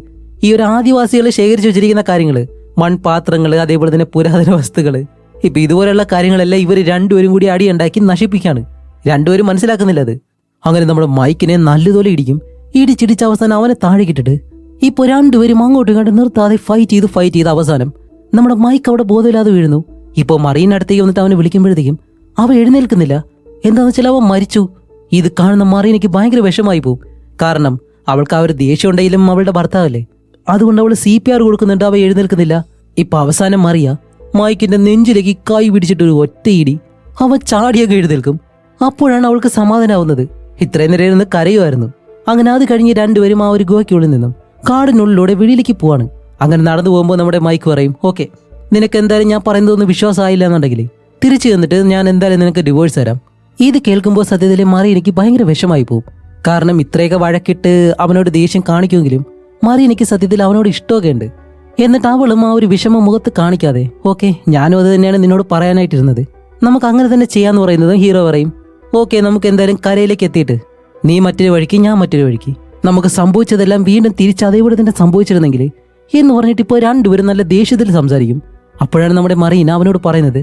ഈ ഒരു ആദിവാസികൾ ശേഖരിച്ചു വെച്ചിരിക്കുന്ന കാര്യങ്ങള്, മൺപാത്രങ്ങള്, അതേപോലെ തന്നെ പുരാതന വസ്തുക്കള്, ഇപ്പൊ ഇതുപോലെയുള്ള കാര്യങ്ങളെല്ലാം ഇവർ രണ്ടുപേരും കൂടി അടിയുണ്ടാക്കി നശിപ്പിക്കാണ്. രണ്ടുപേരും മനസ്സിലാക്കുന്നില്ല അത്. അങ്ങനെ നമ്മുടെ മൈക്കിനെ നല്ലതുപോലെ ഇടിക്കും. ഇടിച്ചിടിച്ച് അവസാനം അവനെ താഴെ കിട്ടിട്ട് ഇപ്പൊ രണ്ടുപേരും അങ്ങോട്ടും ഇങ്ങോട്ടും നിർത്താതെ ഫൈറ്റ് ചെയ്ത് അവസാനം നമ്മുടെ മൈക്ക് അവിടെ ബോധമില്ലാതെ വീഴുന്നു. ഇപ്പൊ മറീനടുത്തേക്ക് വന്നിട്ട് അവനെ വിളിക്കുമ്പോഴത്തേക്കും അവൻ എഴുന്നേൽക്കുന്നില്ല. എന്താണെന്ന് വെച്ചാൽ അവൻ മരിച്ചു. ഇത് കാണുന്ന മറീനയ്ക്ക് ഭയങ്കര വിഷമായി പോവും. കാരണം അവൾക്ക് ആ ഒരു ദേഷ്യം ഉണ്ടെങ്കിലും അവളുടെ ഭർത്താവല്ലേ, അതുകൊണ്ട് അവൾ CPR കൊടുക്കുന്നുണ്ട്. അവ എഴുന്നേൽക്കുന്നില്ല. ഇപ്പൊ അവസാനം മറിയ മൈക്കിന്റെ നെഞ്ചിലേക്ക് കൈ പിടിച്ചിട്ടൊരു ഒറ്റയിടി അവൻ ചാടിയൊക്കെ എഴുന്നേൽക്കും. അപ്പോഴാണ് അവൾക്ക് സമാധാനാവുന്നത്. ഇത്രയും നേരം ഇരുന്ന് കരയുമായിരുന്നു. അങ്ങനെ അത് കഴിഞ്ഞ് രണ്ടുപേരും ആ ഒരു ഗുഹയ്ക്കുള്ളിൽ നിന്നും കാടിനുള്ളിലൂടെ വെളിയിലേക്ക് പോവാണ്. അങ്ങനെ നടന്നു പോകുമ്പോൾ നമ്മുടെ മൈക്ക് പറയും, ഓക്കെ, നിനക്ക് എന്തായാലും ഞാൻ പറയുന്നതൊന്നും വിശ്വാസമായില്ല എന്നുണ്ടെങ്കിൽ തിരിച്ചു ചെന്നിട്ട് ഞാൻ എന്തായാലും നിനക്ക് ഡിവോഴ്സ് തരാം. ഇത് കേൾക്കുമ്പോൾ സത്യത്തിലെ മറീനയ്ക്ക് ഭയങ്കര വിഷമായി പോകും. കാരണം ഇത്രയൊക്കെ വഴക്കിട്ട് അവനോട് ദേഷ്യം കാണിക്കുമെങ്കിലും മറീനയ്ക്ക് സത്യത്തിൽ അവനോട് ഇഷ്ടമൊക്കെ ഉണ്ട്. എന്നിട്ട് അവളും ആ ഒരു വിഷമം മുഖത്ത് കാണിക്കാതെ, ഓക്കെ, ഞാനും അത് തന്നെയാണ് നിന്നോട് പറയാനായിട്ടിരുന്നത്, നമുക്ക് അങ്ങനെ തന്നെ ചെയ്യാന്ന് പറയുന്നത് ഹീറോ പറയും. ഓക്കെ, നമുക്ക് എന്തായാലും കരയിലേക്ക് എത്തിയിട്ട് നീ മറ്റൊരു വഴിക്ക്, ഞാൻ മറ്റൊരു വഴിക്ക്, നമുക്ക് സംഭവിച്ചതെല്ലാം വീണ്ടും തിരിച്ച് അതേപോലെ തന്നെ സംഭവിച്ചിരുന്നെങ്കിൽ എന്ന് പറഞ്ഞിട്ട് ഇപ്പോൾ രണ്ടുപേരും നല്ല ദേഷ്യത്തിൽ സംസാരിക്കും. അപ്പോഴാണ് നമ്മുടെ മറീന അവനോട് പറയുന്നത്,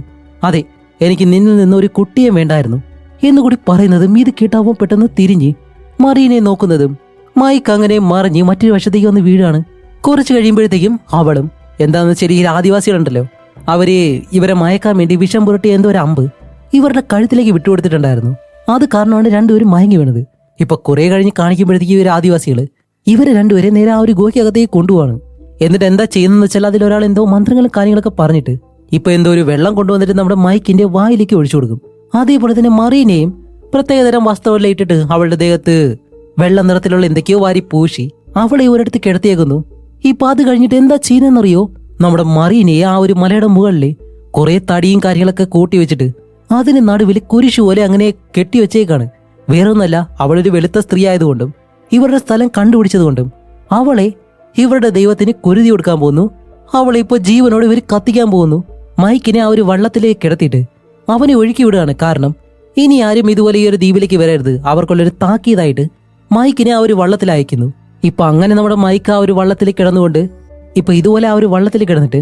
അതെ, എനിക്ക് നിന്നിൽ നിന്ന് ഒരു കുട്ടിയെ വേണ്ടായിരുന്നു എന്നുകൂടി പറയുന്നതും ഇത് കേട്ടാവും പെട്ടെന്ന് തിരിഞ്ഞ് മറീനെ നോക്കുന്നതും മൈക്ക് അങ്ങനെ മറിഞ്ഞ് മറ്റൊരു വശത്തേക്ക് വന്ന് വീഴാണ്. കുറച്ച് കഴിയുമ്പോഴത്തേക്കും അവളും എന്താണെന്ന് വെച്ചാൽ ഈ ആദിവാസികളുണ്ടല്ലോ, അവര് ഇവരെ മയക്കാൻ വേണ്ടി വിഷം പുരട്ടിയ എന്തോ ഒരു അമ്പ് ഇവരുടെ കഴുത്തിലേക്ക് വിട്ടുകൊടുത്തിട്ടുണ്ടായിരുന്നു. അത് കാരണമാണ് രണ്ടുപേരും മയങ്ങി വീണത്. ഇപ്പൊ കുറെ കഴിഞ്ഞ് കാണിക്കുമ്പോഴത്തേക്ക് ഇവർ ആദിവാസികൾ ഇവരെ രണ്ടുപേരെ നേരെ ആ ഒരു ഗുഹയ്ക്കകത്തേക്ക് കൊണ്ടുപോവാണ്. എന്നിട്ട് എന്താ ചെയ്യുന്നതെന്ന് വെച്ചാൽ അതിലൊരാൾ എന്തോ മന്ത്രങ്ങളും കാര്യങ്ങളൊക്കെ പറഞ്ഞിട്ട് ഇപ്പൊ എന്തോ ഒരു വെള്ളം കൊണ്ടുവന്നിട്ട് നമ്മുടെ മൈക്കിന്റെ വായിലേക്ക് ഒഴിച്ചു കൊടുക്കും. അതേപോലെ തന്നെ മറീനെയും പ്രത്യേകതരം വസ്ത്രമെല്ലാം ഇട്ടിട്ട് അവളുടെ ദേഹത്ത് വെള്ള നിറത്തിലുള്ള എന്തൊക്കെയോ വാരി പൂശി അവളെ ഒരിടത്ത് കിടത്തിയേക്കുന്നു. ഇപ്പൊ അത് കഴിഞ്ഞിട്ട് എന്താ ചെയ്യുന്നതെന്നറിയോ, നമ്മുടെ മറീനയെ ആ ഒരു മലയുടെ മുകളിൽ കുറെ തടിയും കാര്യങ്ങളൊക്കെ കൂട്ടി വെച്ചിട്ട് അതിന് നടുവിൽ കുരിശു പോലെ അങ്ങനെ കെട്ടിവെച്ചേക്കാണ്. വേറൊന്നല്ല, അവളൊരു വെളുത്ത സ്ത്രീ ആയതുകൊണ്ടും ഇവരുടെ സ്ഥലം കണ്ടുപിടിച്ചതുകൊണ്ടും അവളെ ഇവരുടെ ദൈവത്തിന് കുരുതി കൊടുക്കാൻ പോകുന്നു. അവളെ ഇപ്പോൾ ജീവനോട് ഇവർ കത്തിക്കാൻ പോകുന്നു. മൈക്കിനെ ആ ഒരു വള്ളത്തിലേക്ക് കിടത്തിയിട്ട് അവനെ ഒഴുക്കി വിടുകയാണ്. കാരണം ഇനി ആരും ഇതുപോലെ ഈ ഒരു ദ്വീപിലേക്ക് വരരുത്, അവർക്കുള്ളൊരു താക്കീതായിട്ട് മൈക്കിനെ ആ ഒരു വള്ളത്തിൽ അയക്കുന്നു. ഇപ്പൊ അങ്ങനെ നമ്മുടെ മൈക്ക് ആ ഒരു വള്ളത്തിൽ കിടന്നുകൊണ്ട് ഇപ്പൊ ഇതുപോലെ ആ ഒരു വള്ളത്തിൽ കിടന്നിട്ട്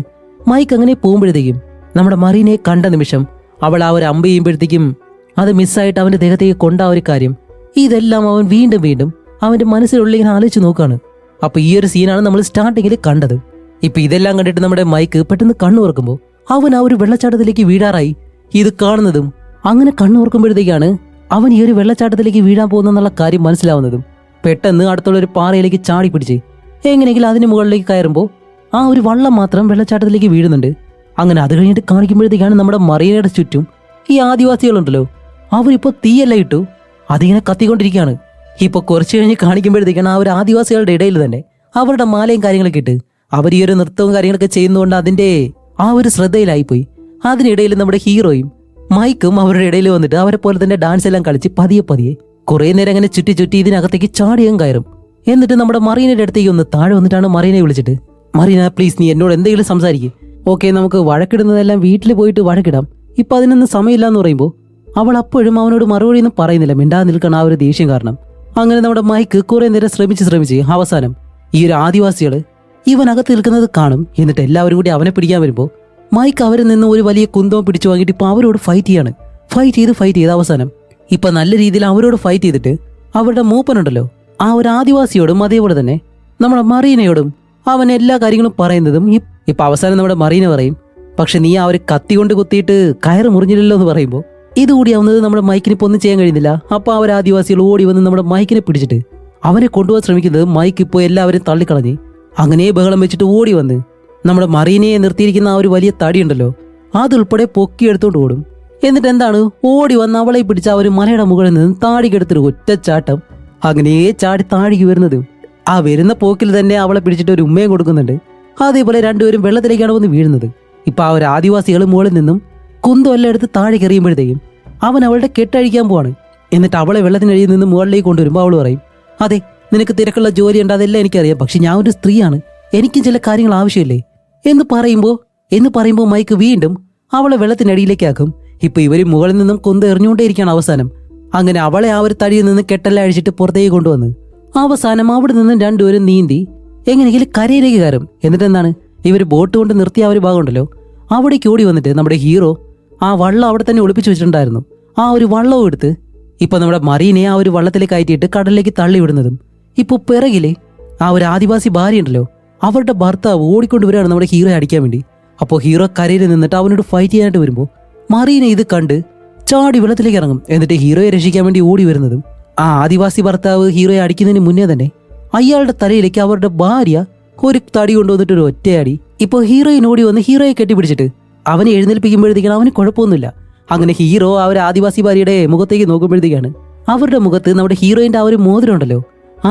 മൈക്ക് അങ്ങനെ പോകുമ്പോഴത്തേക്കും നമ്മുടെ മറീനെ കണ്ട നിമിഷം അവൾ ആ ഒരു അമ്പ് ചെയ്യുമ്പോഴത്തേക്കും അത് മിസ്സായിട്ട് അവന്റെ ദേഹത്തേക്ക് കൊണ്ട ആ ഒരു കാര്യം ഇതെല്ലാം അവൻ വീണ്ടും വീണ്ടും അവന്റെ മനസ്സിലുള്ളിൽ ഇങ്ങനെ ആലോചിച്ച് നോക്കാണ്. അപ്പൊ ഈ ഒരു സീനാണ് നമ്മൾ സ്റ്റാർട്ടിങ്ങിൽ കണ്ടത്. ഇപ്പൊ ഇതെല്ലാം കണ്ടിട്ട് നമ്മുടെ മൈക്ക് പെട്ടെന്ന് കണ്ണു തുറക്കുമ്പോൾ അവൻ ആ ഒരു വെള്ളച്ചാട്ടത്തിലേക്ക് വീഴാറായി. ഇത് കാണുന്നതും അങ്ങനെ കണ്ണു തുറക്കുമ്പോഴത്തേക്കാണ് അവൻ ഈ ഒരു വെള്ളച്ചാട്ടത്തിലേക്ക് വീഴാൻ പോകുന്നെന്നുള്ള കാര്യം മനസ്സിലാവുന്നതും പെട്ടെന്ന് അടുത്തുള്ള ഒരു പാറയിലേക്ക് ചാടി പിടിച്ച് എങ്ങനെയെങ്കിലും അതിന് മുകളിലേക്ക് കയറുമ്പോൾ ആ ഒരു വള്ളം മാത്രം വെള്ളച്ചാട്ടത്തിലേക്ക് വീഴുന്നുണ്ട്. അങ്ങനെ അത് കഴിഞ്ഞിട്ട് കാണിക്കുമ്പോഴത്തേക്കാണ് നമ്മുടെ മറീനയുടെ ചുറ്റും ഈ ആദിവാസികളുണ്ടല്ലോ, അവരിപ്പോ തീയെല്ലാം ഇട്ടു അതിങ്ങനെ കത്തിക്കൊണ്ടിരിക്കുകയാണ്. ഇപ്പൊ കുറച്ച് കഴിഞ്ഞ് കാണിക്കുമ്പോഴത്തേക്കാണ് ആ ഒരു ആദിവാസികളുടെ ഇടയിൽ തന്നെ അവരുടെ മാലയും കാര്യങ്ങളൊക്കെ ഇട്ട് അവർ ഈ ഒരു നൃത്തവും കാര്യങ്ങളൊക്കെ ചെയ്യുന്നതുകൊണ്ട് അതിന്റെ ആ ഒരു ശ്രദ്ധയിലായിപ്പോയി. അതിനിടയിൽ നമ്മുടെ ഹീറോയും മൈക്കും അവരുടെ ഇടയിൽ വന്നിട്ട് അവരെ പോലെ തന്നെ ഡാൻസ് എല്ലാം കളിച്ച് പതിയെ പതിയെ കുറെ നേരം അങ്ങനെ ചുറ്റി ഇതിനകത്തേക്ക് ചാടിയും കയറും. എന്നിട്ട് നമ്മുടെ മറീനയുടെ അടുത്തേക്ക് ഒന്ന് താഴെ വന്നിട്ടാണ് മറീനെ വിളിച്ചിട്ട്, മറീന പ്ലീസ്, നീ എന്നോട് എന്തെങ്കിലും സംസാരിക്കും. ഓക്കെ, നമുക്ക് വഴക്കിടുന്നതെല്ലാം വീട്ടിൽ പോയിട്ട് വഴക്കിടാം, ഇപ്പൊ അതിനൊന്നും സമയമില്ല എന്ന് പറയുമ്പോൾ അവൾ അപ്പോഴും അവനോട് മറുപടി ഒന്നും പറയുന്നില്ല, മിണ്ടാതെ നിൽക്കണം ആ ഒരു ദേഷ്യം കാരണം. അങ്ങനെ നമ്മുടെ മൈക്ക് കുറെ നേരം ശ്രമിച്ച് അവസാനം ഈ ഒരു ആദിവാസികള് ഇവനകത്ത് നിൽക്കുന്നത് കാണും. എന്നിട്ട് എല്ലാവരും കൂടി അവനെ പിടിക്കാൻ വരുമ്പോൾ മൈക്ക് അവരിൽ നിന്ന് ഒരു വലിയ കുന്തവും പിടിച്ചു വാങ്ങിയിട്ട് ഇപ്പൊ അവരോട് ഫൈറ്റ് ചെയ്യാണ്. ഫൈറ്റ് ചെയ്ത് അവസാനം ഇപ്പൊ നല്ല രീതിയിൽ അവരോട് ഫൈറ്റ് ചെയ്തിട്ട് അവരുടെ മൂപ്പനുണ്ടല്ലോ ആ ഒരു ആദിവാസിയോടും അതേപോലെ തന്നെ നമ്മുടെ മറീനയോടും അവൻ എല്ലാ കാര്യങ്ങളും പറയുന്നതും ഇപ്പൊ അവസാനം നമ്മുടെ മറീന പറയും, പക്ഷെ നീ ആ ഒരു കത്തി കൊണ്ട് കുത്തിയിട്ട് കയറ് മുറിഞ്ഞില്ലല്ലോ എന്ന് പറയുമ്പോൾ ഇതുകൂടിയാവുന്നത് നമ്മുടെ മൈക്കിന് ഇപ്പൊ ഒന്നും ചെയ്യാൻ കഴിയുന്നില്ല. അപ്പൊ ആ ഒരു ആദിവാസികൾ ഓടി വന്ന് നമ്മുടെ മൈക്കിനെ പിടിച്ചിട്ട് അവനെ കൊണ്ടുപോകാൻ ശ്രമിക്കുന്നത് മൈക്ക് ഇപ്പോൾ എല്ലാവരും തള്ളിക്കളഞ്ഞ് അങ്ങനെ ബഹളം വെച്ചിട്ട് ഓടി വന്ന് നമ്മുടെ മറീനയെ നിർത്തിയിരിക്കുന്ന ആ ഒരു വലിയ തടിയുണ്ടല്ലോ അതുൾപ്പെടെ പൊക്കിയെടുത്തോണ്ട് ഓടും. എന്നിട്ട് എന്താണ്, ഓടി വന്ന് അവളെ പിടിച്ച ആ ഒരു മലയുടെ മുകളിൽ നിന്ന് താടിക്കെടുത്തൊരു ഒറ്റച്ചാട്ടം അങ്ങനെ ചാടി താഴേക്ക് വരുന്നത്. ആ വരുന്ന പോക്കിൽ തന്നെ അവളെ പിടിച്ചിട്ട് ഒരു ഉമ്മയും കൊടുക്കുന്നുണ്ട്. അതേപോലെ രണ്ടുപേരും വെള്ളത്തിലേക്കാണ് വന്ന് വീഴുന്നത്. ഇപ്പൊ ആ ഒരു ആദിവാസികൾ മുകളിൽ നിന്നും കുന്തമെല്ലാം എടുത്ത് താഴെ കയറിയുമ്പോഴത്തേക്കും അവൻ അവളുടെ കെട്ടഴിക്കാൻ പോവാണ്. എന്നിട്ട് അവളെ വെള്ളത്തിനടിയിൽ നിന്ന് മുകളിലേക്ക് കൊണ്ടുവരുമ്പോൾ അവൾ പറയും, അതെ, നിനക്ക് തിരക്കുള്ള ജോലിയുണ്ട്, അതെല്ലാം എനിക്കറിയാം, പക്ഷെ ഞാൻ ഒരു സ്ത്രീയാണ്, എനിക്കും ചില കാര്യങ്ങൾ ആവശ്യമില്ലേ എന്ന് പറയുമ്പോൾ മൈക്ക് വീണ്ടും അവളെ വെള്ളത്തിനടിയിലേക്കാക്കും. ഇപ്പൊ ഇവര് മുകളിൽ നിന്നും കൊന്ത് എറിഞ്ഞുകൊണ്ടേയിരിക്കുകയാണ്. അവസാനം അങ്ങനെ അവളെ ആ ഒരു തടിയിൽ നിന്ന് കെട്ടെല്ലാം അഴിച്ചിട്ട് പുറത്തേക്ക് കൊണ്ടുവന്ന് അവസാനം അവിടെ നിന്നും രണ്ടുപേരും നീന്തി എങ്ങനെയെങ്കിലും കരയിലേക്ക് കയറും. എന്നിട്ട് എന്താണ്, ഇവർ ബോട്ട് കൊണ്ട് നിർത്തിയ ആ ഒരു ഭാഗമുണ്ടല്ലോ അവിടേക്ക് ഓടി വന്നിട്ട് നമ്മുടെ ഹീറോ ആ വള്ളം അവിടെ തന്നെ ഒളിപ്പിച്ചു വെച്ചിട്ടുണ്ടായിരുന്നു. ആ ഒരു വള്ളവും എടുത്ത് ഇപ്പൊ നമ്മുടെ മറീനെ ആ ഒരു വള്ളത്തിലേക്ക് കയറ്റിയിട്ട് കടലിലേക്ക് തള്ളി വിടുന്നതും ഇപ്പൊ പിറകിലെ ആ ഒരു ആദിവാസി ഭാര്യ ഉണ്ടല്ലോ, അവരുടെ ഭർത്താവ് ഓടിക്കൊണ്ടുവരികയാണ് നമ്മുടെ ഹീറോയെ അടിക്കാൻ വേണ്ടി. അപ്പോൾ ഹീറോ കരയിൽ നിന്നിട്ട് അവനോട് ഫൈറ്റ് ചെയ്യാനായിട്ട് വരുമ്പോൾ മറീനെ ഇത് കണ്ട് ചാടി വെള്ളത്തിലേക്ക് ഇറങ്ങും. എന്നിട്ട് ഹീറോയെ രക്ഷിക്കാൻ വേണ്ടി ഓടി വരുന്നതും ആ ആദിവാസി ഭർത്താവ് ഹീറോയെ അടിക്കുന്നതിന് മുന്നേ തന്നെ അയാളുടെ തലയിലേക്ക് അവരുടെ ഭാര്യ ഒരു തടി കൊണ്ടുവന്നിട്ട് ഒരു ഒറ്റയടി. ഇപ്പോൾ ഹീറോയിൻ ഓടി വന്ന് ഹീറോയെ കെട്ടിപ്പിടിച്ചിട്ട് അവനെ എഴുന്നേൽപ്പിക്കുമ്പോഴത്തേക്കാണ് അവന് കുഴപ്പമൊന്നുമില്ല. അങ്ങനെ ഹീറോ ആ ഒരു ആദിവാസി ഭാര്യയുടെ മുഖത്തേക്ക് നോക്കുമ്പോഴത്തേക്കാണ് അവരുടെ മുഖത്ത് നമ്മുടെ ഹീറോയിന്റെ ആ ഒരു മോതിരം ഉണ്ടല്ലോ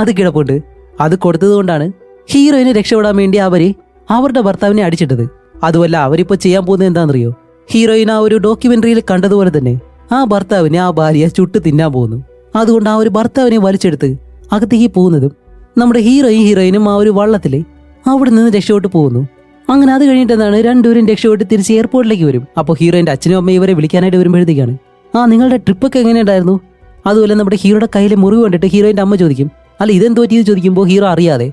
അത് കിടപ്പുണ്ട്. അത് കൊടുത്തത് കൊണ്ടാണ് ഹീറോയിനെ രക്ഷപ്പെടാൻ വേണ്ടി അവര് അവരുടെ ഭർത്താവിനെ അടിച്ചിട്ടത്. അതുമല്ല അവരിപ്പോ ചെയ്യാൻ പോകുന്നത് എന്താണെന്നറിയോ? ഹീറോയിൻ ആ ഒരു ഡോക്യുമെന്ററിയിൽ കണ്ടതുപോലെ തന്നെ ആ ഭർത്താവിനെ ആ ഭാര്യ ചുട്ട് തിന്നാൻ പോകുന്നു. അതുകൊണ്ട് ആ ഒരു ഭർത്താവിനെ വലിച്ചെടുത്ത് അകത്തേക്ക് പോകുന്നതും നമ്മുടെ ഹീറോയിനും ആ ഒരു വള്ളത്തില് അവിടെ നിന്ന് രക്ഷപ്പെട്ട് പോകുന്നു. അങ്ങനെ അത് കഴിഞ്ഞിട്ട് എന്താണ് രണ്ടുപേരും രക്ഷപ്പെട്ട് തിരിച്ച് എയർപോർട്ടിലേക്ക് വരും. അപ്പോൾ ഹീറോയിന്റെ അച്ഛനും അമ്മയും ഇവരെ വിളിക്കാനായിട്ട് വരുമ്പോഴത്തേക്കാണ് നിങ്ങളുടെ ട്രിപ്പൊക്കെ എങ്ങനെയുണ്ടായിരുന്നു? അതുപോലെ നമ്മുടെ ഹീറോയുടെ കയ്യിലെ മുറിവ് കണ്ടിട്ട് ഹീറോയിന്റെ അമ്മ ചോദിക്കും, അല്ല ഇതെന്ത് പറ്റിയെന്ന് ചോദിക്കുമ്പോൾ ഹീറോ അറിയാതെ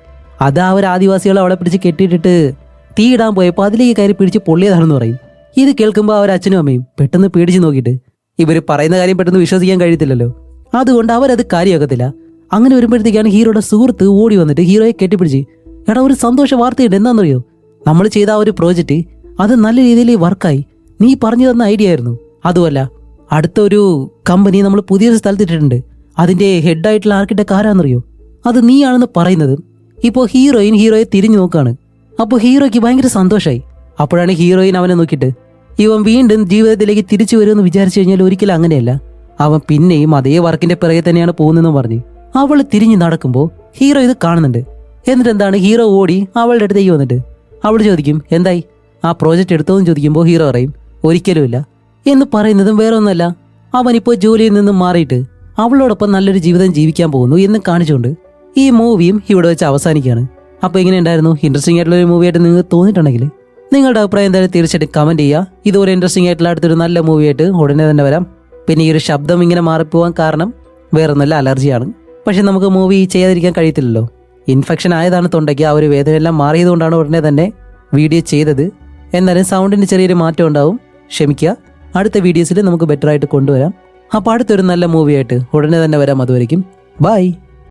അത് ആ ഒരു ആദിവാസികളെ അവളെ പിടിച്ച് കെട്ടിയിട്ടിട്ട് തീ ഇടാൻ പോയപ്പോൾ അതിലേക്ക് കയറി പിടിച്ച് പൊള്ളിയതാണെന്ന് പറയും. ഇത് കേൾക്കുമ്പോൾ അവർ അച്ഛനും അമ്മയും പെട്ടെന്ന് പേടിച്ച് നോക്കിയിട്ട് ഇവർ പറയുന്ന കാര്യം പെട്ടെന്ന് വിശ്വസിക്കാൻ കഴിയത്തില്ലല്ലോ, അതുകൊണ്ട് അവരത് കാര്യമാക്കത്തില്ല. അങ്ങനെ വരുമ്പോഴത്തേക്കാണ് ഹീറോയുടെ സുഹൃത്ത് ഓടി വന്നിട്ട് ഹീറോയെ കെട്ടിപ്പിടിച്ച്, എടാ ഒരു സന്തോഷ വാർത്തയുണ്ട്, എന്താണെന്നറിയോ? നമ്മൾ ചെയ്ത ആ ഒരു പ്രോജക്റ്റ് അത് നല്ല രീതിയിൽ വർക്കായി. നീ പറഞ്ഞു തന്ന ഐഡിയ ആയിരുന്നു. അതുമല്ല അടുത്തൊരു കമ്പനി നമ്മൾ പുതിയൊരു സ്ഥലത്തിട്ടിട്ടുണ്ട്. അതിന്റെ ഹെഡായിട്ടുള്ള ആർക്കിടെക്ട് ആരാന്നറിയോ? അത് നീയാണെന്ന് പറയുന്നത്. ഇപ്പോൾ ഹീറോയെ തിരിഞ്ഞു നോക്കാണ്. അപ്പോൾ ഹീറോയ്ക്ക് ഭയങ്കര സന്തോഷമായി. അപ്പോഴാണ് ഹീറോയിൻ അവനെ നോക്കിയിട്ട്, ഇവൻ വീണ്ടും ജീവിതത്തിലേക്ക് തിരിച്ചു വരുമെന്ന് വിചാരിച്ചു കഴിഞ്ഞാൽ ഒരിക്കലും അങ്ങനെയല്ല, അവൻ പിന്നെയും അതേ വർക്കിന്റെ പിറകെ തന്നെയാണ് പോകുന്നതെന്ന് പറഞ്ഞ് അവൾ തിരിഞ്ഞു നടക്കുമ്പോൾ ഹീറോ ഇത് കാണുന്നുണ്ട്. എന്നിട്ട് എന്താണ് ഹീറോ ഓടി അവളുടെ അടുത്തേക്ക് വന്നിട്ട് അവൾ ചോദിക്കും, എന്തായി ആ പ്രോജക്റ്റ് എടുത്തോന്ന് ചോദിക്കുമ്പോൾ ഹീറോ പറയും, ഒരിക്കലുമില്ല എന്ന് പറയുന്നതും വേറെ ഒന്നല്ല, അവനിപ്പോൾ ജോലിയിൽ നിന്നും മാറിയിട്ട് അവളോടൊപ്പം നല്ലൊരു ജീവിതം ജീവിക്കാൻ പോകുന്നു എന്ന് കാണിച്ചുകൊണ്ട് ഈ മൂവിയും ഇവിടെ വെച്ച് അവസാനിക്കുകയാണ്. അപ്പോൾ എങ്ങനെ ഉണ്ടായിരുന്നു? ഇൻട്രസ്റ്റിംഗ് ആയിട്ടുള്ള ഒരു മൂവിയായിട്ട് നിങ്ങൾക്ക് തോന്നിയിട്ടുണ്ടെങ്കിൽ നിങ്ങളുടെ അഭിപ്രായം എന്തായാലും തീർച്ചയായിട്ടും കമന്റ് ചെയ്യുക. ഇതുപോലെ ഇൻട്രസ്റ്റിംഗ് ആയിട്ടുള്ള അടുത്തൊരു നല്ല മൂവിയായിട്ട് ഉടനെ തന്നെ വരാം. പിന്നെ ഈ ഒരു ശബ്ദം ഇങ്ങനെ മാറിപ്പോവാൻ കാരണം വേറെ ഒന്നല്ല, അലർജിയാണ്. പക്ഷെ നമുക്ക് മൂവി ചെയ്യാതിരിക്കാൻ കഴിയത്തില്ലല്ലോ. ഇൻഫെക്ഷൻ ആയതാണ് തൊണ്ടയ്ക്ക്. ആ ഒരു വേദനയെല്ലാം മാറിയതുകൊണ്ടാണ് ഉടനെ തന്നെ വീഡിയോ ചെയ്തത്. എന്നാലും സൗണ്ടിന് ചെറിയൊരു മാറ്റം ഉണ്ടാവും, ക്ഷമിക്കുക. അടുത്ത വീഡിയോസിൽ നമുക്ക് ബെറ്റർ ആയിട്ട് കൊണ്ടുവരാം. അപ്പോൾ അടുത്തൊരു നല്ല മൂവിയായിട്ട് ഉടനെ തന്നെ വരാം. അതുവരെയും ബൈ.